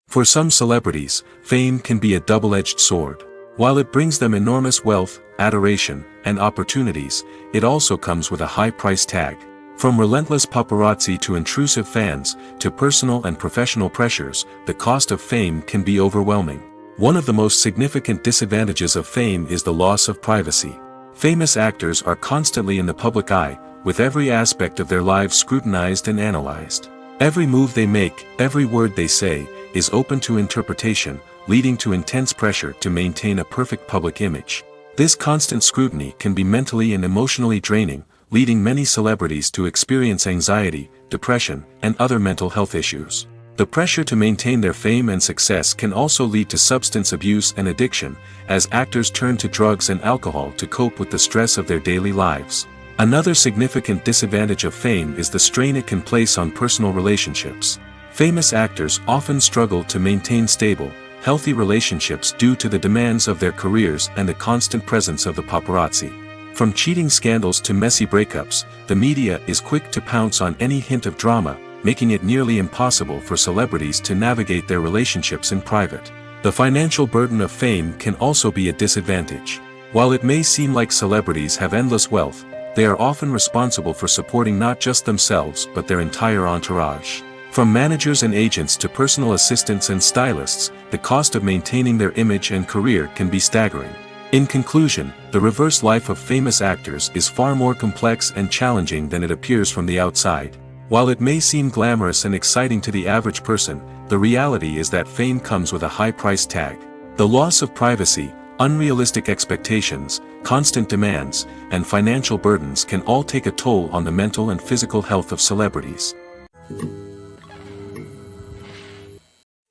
S1: For some celebrities, fame can be a double-edged sword. While it brings them enormous wealth, adoration, and opportunities, it also comes with a high price tag. From relentless paparazzi to intrusive fans, to personal and professional pressures, the cost of fame can be overwhelming. One of the most significant disadvantages of fame is the loss of privacy. Famous actors are constantly in the public eye, with every aspect of their lives scrutinized and analyzed. Every move they make, every word they say, is open to interpretation, leading to intense pressure to maintain a perfect public image. This constant scrutiny can be mentally and emotionally draining, leading many celebrities to experience anxiety, depression, and other mental health issues. The pressure to maintain their fame and success can also lead to substance abuse and addiction, as actors turn to drugs and alcohol to cope with the stress of their daily lives. Another significant disadvantage of fame is the strain it can place on personal relationships. Famous actors often struggle to maintain stable, healthy relationships due to the demands of their careers and the constant presence of the paparazzi. From cheating scandals to messy breakups, the media is quick to pounce on any hint of drama, making it nearly impossible for celebrities to navigate their relationships in private. The financial burden of fame can also be a disadvantage. While it may seem like celebrities have endless wealth, they are often responsible for supporting not just themselves but their entire entourage. From managers and agents to personal assistants and stylists, the cost of maintaining their image and career can be staggering. In conclusion, the reverse life of famous actors is far more complex and challenging than it appears from the outside. While it may seem glamorous and exciting to the average person, the reality is that fame comes with a high price tag. The loss of privacy, unrealistic expectations, constant demands, and financial burdens can all take a toll on the mental and physical health of celebrities.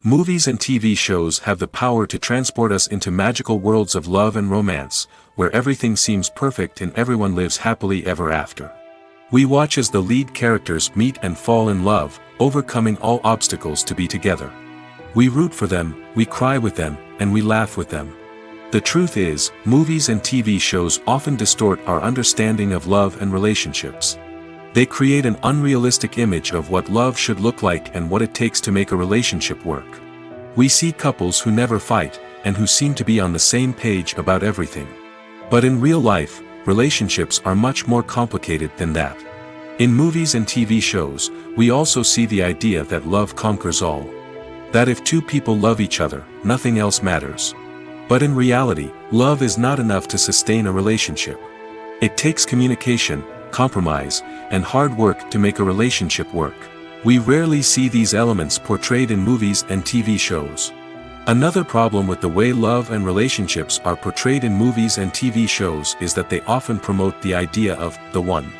S1: Movies and TV shows have the power to transport us into magical worlds of love and romance, where everything seems perfect and everyone lives happily ever after. We watch as the lead characters meet and fall in love, overcoming all obstacles to be together. We root for them, we cry with them, and we laugh with them. The truth is, movies and TV shows often distort our understanding of love and relationships. They create an unrealistic image of what love should look like and what it takes to make a relationship work. We see couples who never fight, and who seem to be on the same page about everything. But in real life, relationships are much more complicated than that. In movies and TV shows, we also see the idea that love conquers all. That if two people love each other, nothing else matters. But in reality, love is not enough to sustain a relationship. It takes communication, compromise, and hard work to make a relationship work. We rarely see these elements portrayed in movies and TV shows. Another problem with the way love and relationships are portrayed in movies and TV shows is that they often promote the idea of the one.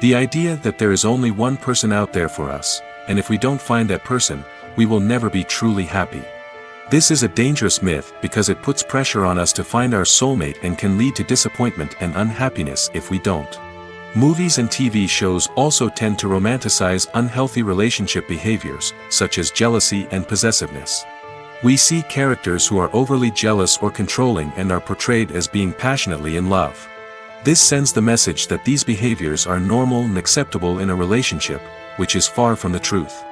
S1: The idea that there is only one person out there for us, and if we don't find that person, we will never be truly happy. This is a dangerous myth because it puts pressure on us to find our soulmate and can lead to disappointment and unhappiness if we don't. Movies and TV shows also tend to romanticize unhealthy relationship behaviors, such as jealousy and possessiveness. We see characters who are overly jealous or controlling and are portrayed as being passionately in love. This sends the message that these behaviors are normal and acceptable in a relationship, which is far from the truth.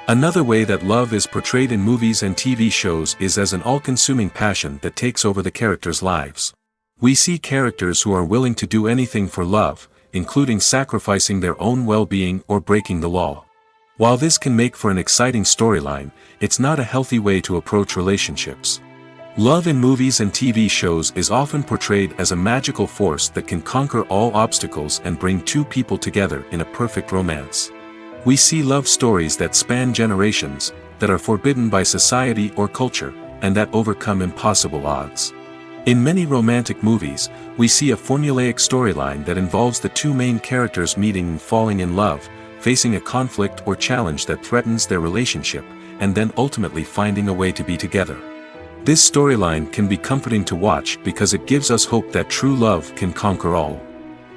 S1: Another way that love is portrayed in movies and TV shows is as an all-consuming passion that takes over the characters' lives. We see characters who are willing to do anything for love, including sacrificing their own well-being or breaking the law. While this can make for an exciting storyline, it's not a healthy way to approach relationships. Love in movies and TV shows is often portrayed as a magical force that can conquer all obstacles and bring two people together in a perfect romance. We see love stories that span generations, that are forbidden by society or culture, and that overcome impossible odds. In many romantic movies, we see a formulaic storyline that involves the two main characters meeting and falling in love, facing a conflict or challenge that threatens their relationship, and then ultimately finding a way to be together. This storyline can be comforting to watch because it gives us hope that true love can conquer all.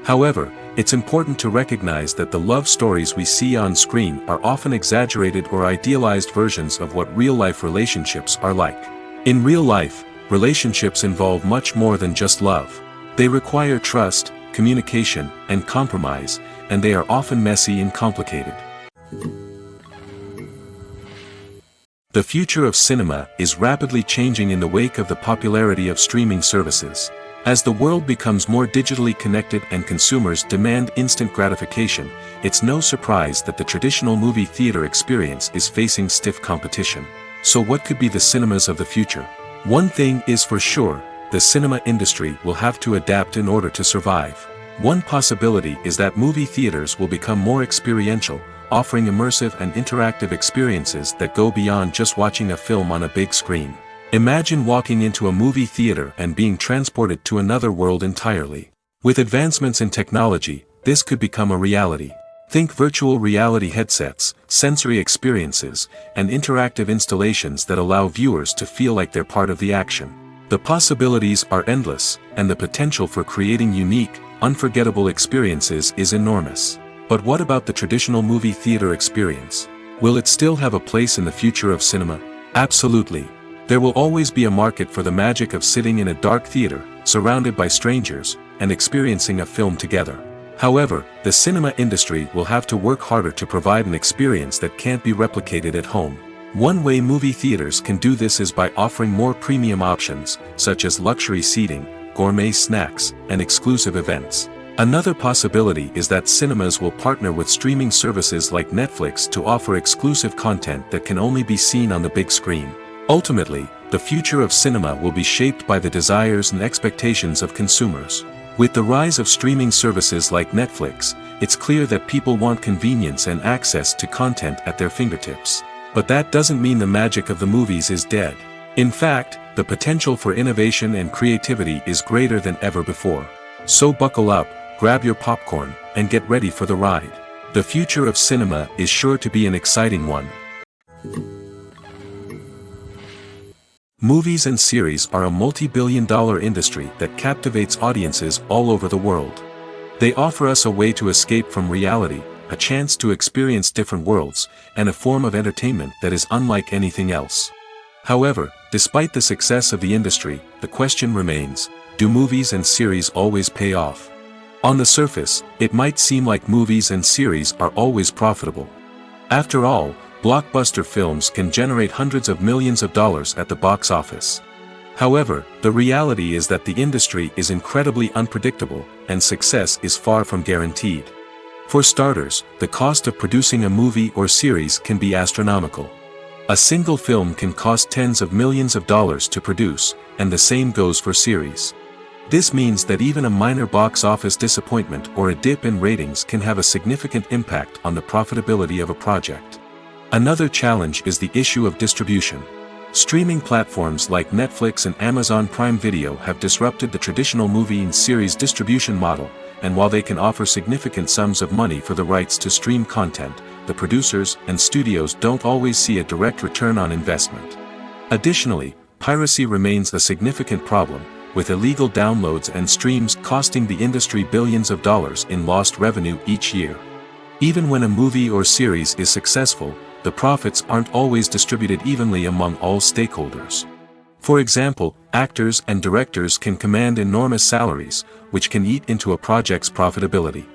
S1: However, it's important to recognize that the love stories we see on screen are often exaggerated or idealized versions of what real-life relationships are like. In real life, relationships involve much more than just love. They require trust, communication, and compromise, and they are often messy and complicated. The future of cinema is rapidly changing in the wake of the popularity of streaming services. As the world becomes more digitally connected and consumers demand instant gratification, it's no surprise that the traditional movie theater experience is facing stiff competition. So what could be the cinemas of the future? One thing is for sure, the cinema industry will have to adapt in order to survive. One possibility is that movie theaters will become more experiential, offering immersive and interactive experiences that go beyond just watching a film on a big screen. Imagine walking into a movie theater and being transported to another world entirely. With advancements in technology, this could become a reality. Think virtual reality headsets, sensory experiences, and interactive installations that allow viewers to feel like they're part of the action. The possibilities are endless, and the potential for creating unique, unforgettable experiences is enormous. But what about the traditional movie theater experience? Will it still have a place in the future of cinema? Absolutely. There will always be a market for the magic of sitting in a dark theater, surrounded by strangers, and experiencing a film together. However, the cinema industry will have to work harder to provide an experience that can't be replicated at home. One way movie theaters can do this is by offering more premium options, such as luxury seating, gourmet snacks, and exclusive events. Another possibility is that cinemas will partner with streaming services like Netflix to offer exclusive content that can only be seen on the big screen. Ultimately, the future of cinema will be shaped by the desires and expectations of consumers. With the rise of streaming services like Netflix, it's clear that people want convenience and access to content at their fingertips. But that doesn't mean the magic of the movies is dead. In fact, the potential for innovation and creativity is greater than ever before. So buckle up, grab your popcorn, and get ready for the ride. The future of cinema is sure to be an exciting one. Movies and series are a multi-billion-dollar industry that captivates audiences all over the world. They offer us a way to escape from reality, a chance to experience different worlds, and a form of entertainment that is unlike anything else. However, despite the success of the industry, the question remains, do movies and series always pay off? On the surface, it might seem like movies and series are always profitable. After all, blockbuster films can generate hundreds of millions of dollars at the box office. However, the reality is that the industry is incredibly unpredictable, and success is far from guaranteed. For starters, the cost of producing a movie or series can be astronomical. A single film can cost tens of millions of dollars to produce, and the same goes for series. This means that even a minor box office disappointment or a dip in ratings can have a significant impact on the profitability of a project. Another challenge is the issue of distribution. Streaming platforms like Netflix and Amazon Prime Video have disrupted the traditional movie and series distribution model, and while they can offer significant sums of money for the rights to stream content, the producers and studios don't always see a direct return on investment. Additionally, piracy remains a significant problem, with illegal downloads and streams costing the industry billions of dollars in lost revenue each year. Even when a movie or series is successful, the profits aren't always distributed evenly among all stakeholders. For example, actors and directors can command enormous salaries, which can eat into a project's profitability.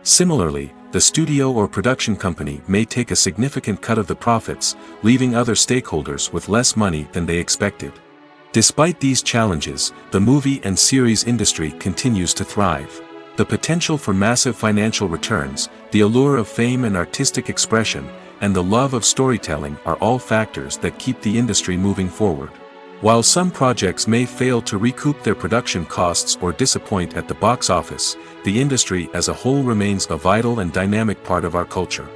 S1: Similarly, the studio or production company may take a significant cut of the profits, leaving other stakeholders with less money than they expected. Despite these challenges, the movie and series industry continues to thrive. The potential for massive financial returns, the allure of fame and artistic expression, and the love of storytelling are all factors that keep the industry moving forward. While some projects may fail to recoup their production costs or disappoint at the box office, the industry as a whole remains a vital and dynamic part of our culture.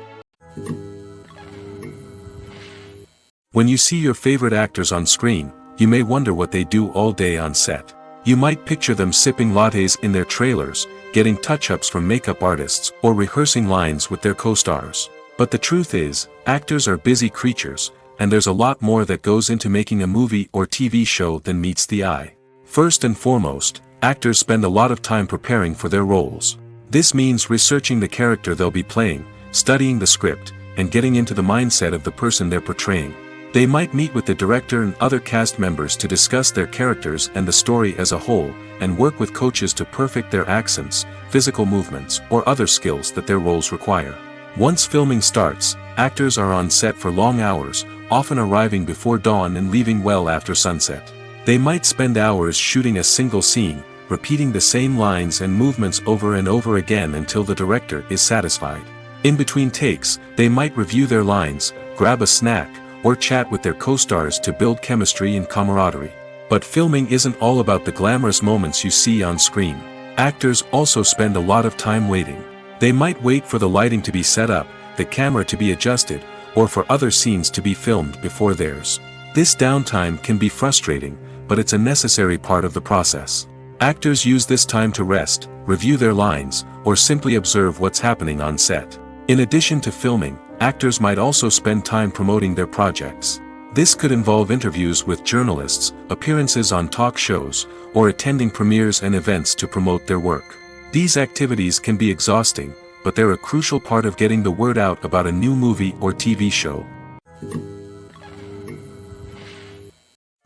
S1: When you see your favorite actors on screen, you may wonder what they do all day on set. You might picture them sipping lattes in their trailers, getting touch-ups from makeup artists, or rehearsing lines with their co-stars. But the truth is, actors are busy creatures, and there's a lot more that goes into making a movie or TV show than meets the eye. First and foremost, actors spend a lot of time preparing for their roles. This means researching the character they'll be playing, studying the script, and getting into the mindset of the person they're portraying. They might meet with the director and other cast members to discuss their characters and the story as a whole, and work with coaches to perfect their accents, physical movements, or other skills that their roles require. Once filming starts, actors are on set for long hours, often arriving before dawn and leaving well after sunset. They might spend hours shooting a single scene, repeating the same lines and movements over and over again until the director is satisfied. In between takes, they might review their lines, grab a snack, or chat with their co-stars to build chemistry and camaraderie. But filming isn't all about the glamorous moments you see on screen. Actors also spend a lot of time waiting. They might wait for the lighting to be set up, the camera to be adjusted, or for other scenes to be filmed before theirs. This downtime can be frustrating, but it's a necessary part of the process. Actors use this time to rest, review their lines, or simply observe what's happening on set. In addition to filming, actors might also spend time promoting their projects. This could involve interviews with journalists, appearances on talk shows, or attending premieres and events to promote their work. These activities can be exhausting, but they're a crucial part of getting the word out about a new movie or TV show.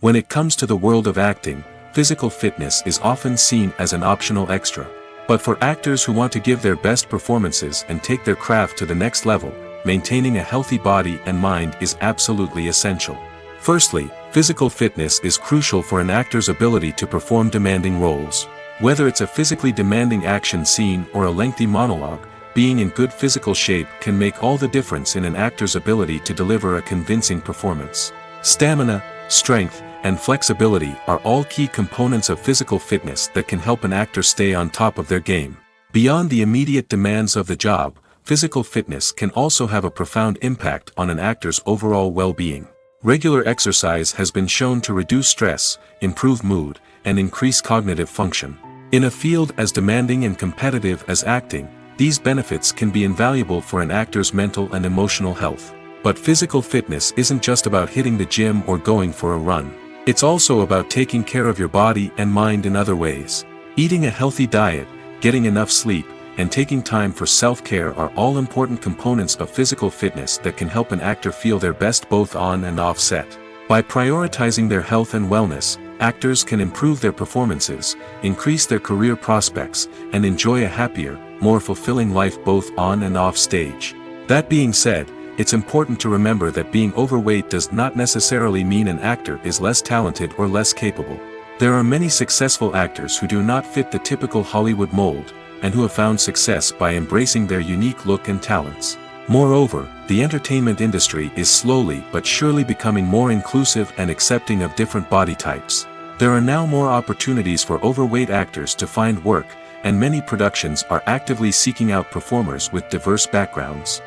S1: When it comes to the world of acting, physical fitness is often seen as an optional extra. But for actors who want to give their best performances and take their craft to the next level, maintaining a healthy body and mind is absolutely essential. Firstly, physical fitness is crucial for an actor's ability to perform demanding roles. Whether it's a physically demanding action scene or a lengthy monologue, being in good physical shape can make all the difference in an actor's ability to deliver a convincing performance. Stamina, strength, and flexibility are all key components of physical fitness that can help an actor stay on top of their game. Beyond the immediate demands of the job, physical fitness can also have a profound impact on an actor's overall well-being. Regular exercise has been shown to reduce stress, improve mood, and increase cognitive function. In a field as demanding and competitive as acting, these benefits can be invaluable for an actor's mental and emotional health. But physical fitness isn't just about hitting the gym or going for a run. It's also about taking care of your body and mind in other ways. Eating a healthy diet, getting enough sleep, and taking time for self-care are all important components of physical fitness that can help an actor feel their best both on and off set. By prioritizing their health and wellness, actors can improve their performances, increase their career prospects, and enjoy a happier, more fulfilling life both on and off stage. That being said, it's important to remember that being overweight does not necessarily mean an actor is less talented or less capable. There are many successful actors who do not fit the typical Hollywood mold, and who have found success by embracing their unique look and talents. Moreover, the entertainment industry is slowly but surely becoming more inclusive and accepting of different body types. There are now more opportunities for overweight actors to find work, and many productions are actively seeking out performers with diverse backgrounds.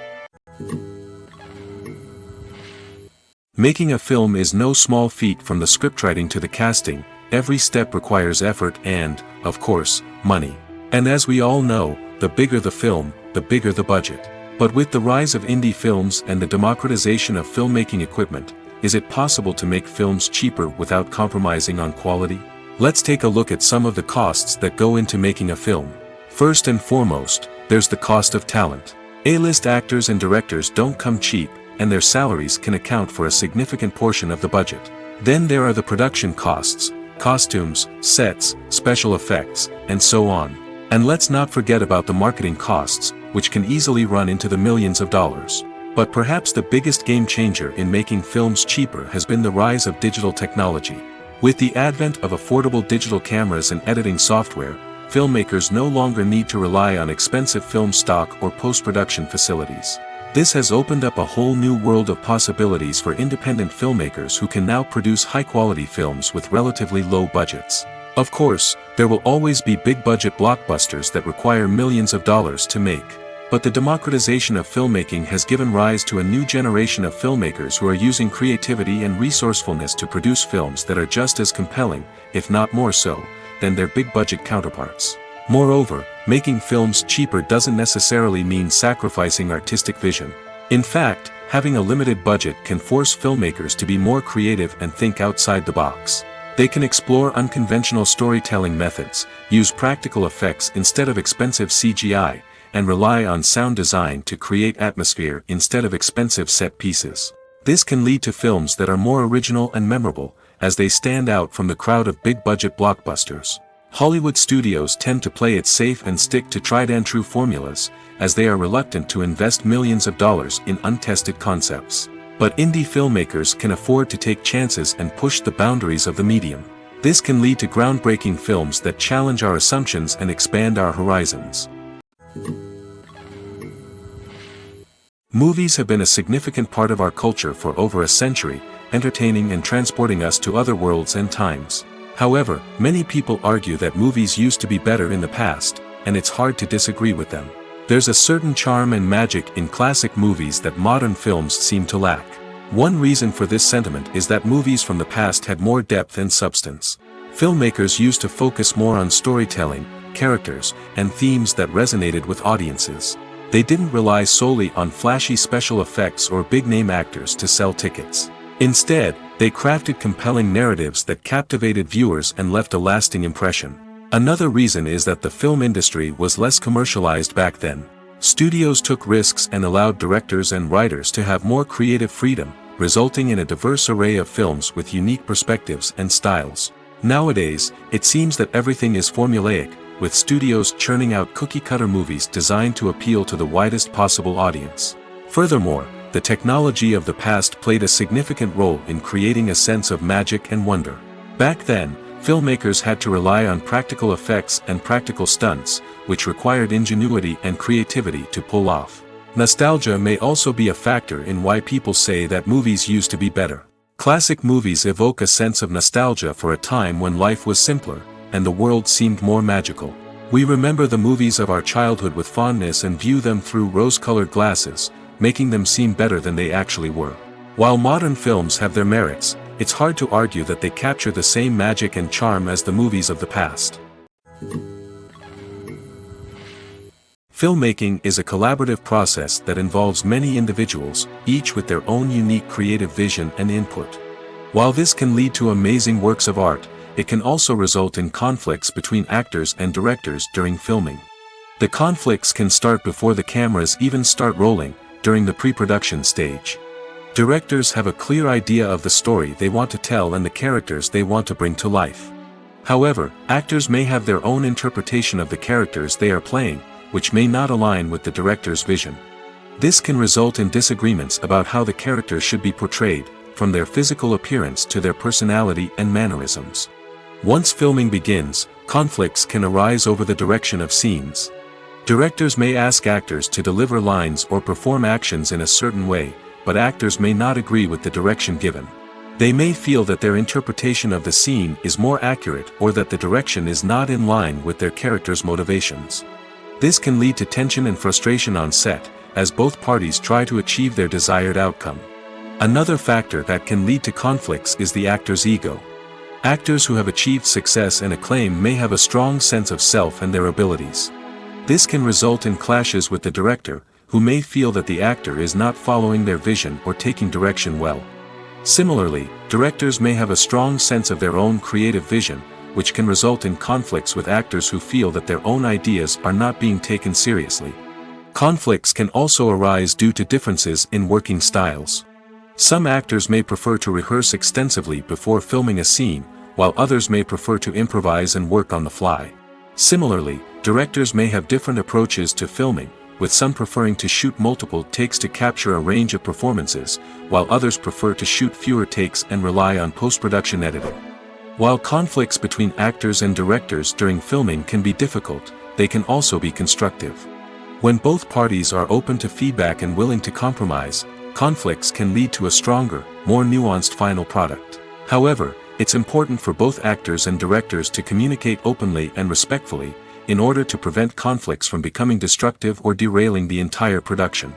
S1: Making a film is no small feat. From the scriptwriting to the casting, every step requires effort and, of course, money. And as we all know, the bigger the film, the bigger the budget. But with the rise of indie films and the democratization of filmmaking equipment, is it possible to make films cheaper without compromising on quality? Let's take a look at some of the costs that go into making a film. First and foremost, there's the cost of talent. A-list actors and directors don't come cheap, and their salaries can account for a significant portion of the budget. Then there are the production costs, costumes, sets, special effects, and so on. And let's not forget about the marketing costs, which can easily run into the millions of dollars. But perhaps the biggest game changer in making films cheaper has been the rise of digital technology. With the advent of affordable digital cameras and editing software, filmmakers no longer need to rely on expensive film stock or post-production facilities. This has opened up a whole new world of possibilities for independent filmmakers who can now produce high-quality films with relatively low budgets. Of course, there will always be big-budget blockbusters that require millions of dollars to make. But the democratization of filmmaking has given rise to a new generation of filmmakers who are using creativity and resourcefulness to produce films that are just as compelling, if not more so, than their big-budget counterparts. Moreover, making films cheaper doesn't necessarily mean sacrificing artistic vision. In fact, having a limited budget can force filmmakers to be more creative and think outside the box. They can explore unconventional storytelling methods, use practical effects instead of expensive CGI, and rely on sound design to create atmosphere instead of expensive set pieces. This can lead to films that are more original and memorable, as they stand out from the crowd of big-budget blockbusters. Hollywood studios tend to play it safe and stick to tried-and-true formulas, as they are reluctant to invest millions of dollars in untested concepts. But indie filmmakers can afford to take chances and push the boundaries of the medium. This can lead to groundbreaking films that challenge our assumptions and expand our horizons. Movies have been a significant part of our culture for over a century, entertaining and transporting us to other worlds and times. However, many people argue that movies used to be better in the past, and it's hard to disagree with them. There's a certain charm and magic in classic movies that modern films seem to lack. One reason for this sentiment is that movies from the past had more depth and substance. Filmmakers used to focus more on storytelling, characters, and themes that resonated with audiences. They didn't rely solely on flashy special effects or big-name actors to sell tickets. Instead, they crafted compelling narratives that captivated viewers and left a lasting impression. Another reason is that the film industry was less commercialized back then. Studios took risks and allowed directors and writers to have more creative freedom, resulting in a diverse array of films with unique perspectives and styles. Nowadays, it seems that everything is formulaic, with studios churning out cookie-cutter movies designed to appeal to the widest possible audience. Furthermore, the technology of the past played a significant role in creating a sense of magic and wonder. Back then, filmmakers had to rely on practical effects and practical stunts, which required ingenuity and creativity to pull off. Nostalgia may also be a factor in why people say that movies used to be better. Classic movies evoke a sense of nostalgia for a time when life was simpler, and the world seemed more magical. We remember the movies of our childhood with fondness and view them through rose-colored glasses, making them seem better than they actually were. While modern films have their merits, it's hard to argue that they capture the same magic and charm as the movies of the past. Filmmaking is a collaborative process that involves many individuals, each with their own unique creative vision and input. While this can lead to amazing works of art, it can also result in conflicts between actors and directors during filming. The conflicts can start before the cameras even start rolling, during the pre-production stage. Directors have a clear idea of the story they want to tell and the characters they want to bring to life. However, actors may have their own interpretation of the characters they are playing, which may not align with the director's vision. This can result in disagreements about how the characters should be portrayed, from their physical appearance to their personality and mannerisms. Once filming begins, conflicts can arise over the direction of scenes. Directors may ask actors to deliver lines or perform actions in a certain way, but actors may not agree with the direction given. They may feel that their interpretation of the scene is more accurate or that the direction is not in line with their character's motivations. This can lead to tension and frustration on set, as both parties try to achieve their desired outcome. Another factor that can lead to conflicts is the actor's ego. Actors who have achieved success and acclaim may have a strong sense of self and their abilities. This can result in clashes with the director, who may feel that the actor is not following their vision or taking direction well. Similarly, directors may have a strong sense of their own creative vision, which can result in conflicts with actors who feel that their own ideas are not being taken seriously. Conflicts can also arise due to differences in working styles. Some actors may prefer to rehearse extensively before filming a scene, while others may prefer to improvise and work on the fly. Similarly, directors may have different approaches to filming, with some preferring to shoot multiple takes to capture a range of performances, while others prefer to shoot fewer takes and rely on post-production editing. While conflicts between actors and directors during filming can be difficult, they can also be constructive. When both parties are open to feedback and willing to compromise, conflicts can lead to a stronger, more nuanced final product. However, it's important for both actors and directors to communicate openly and respectfully, in order to prevent conflicts from becoming destructive or derailing the entire production.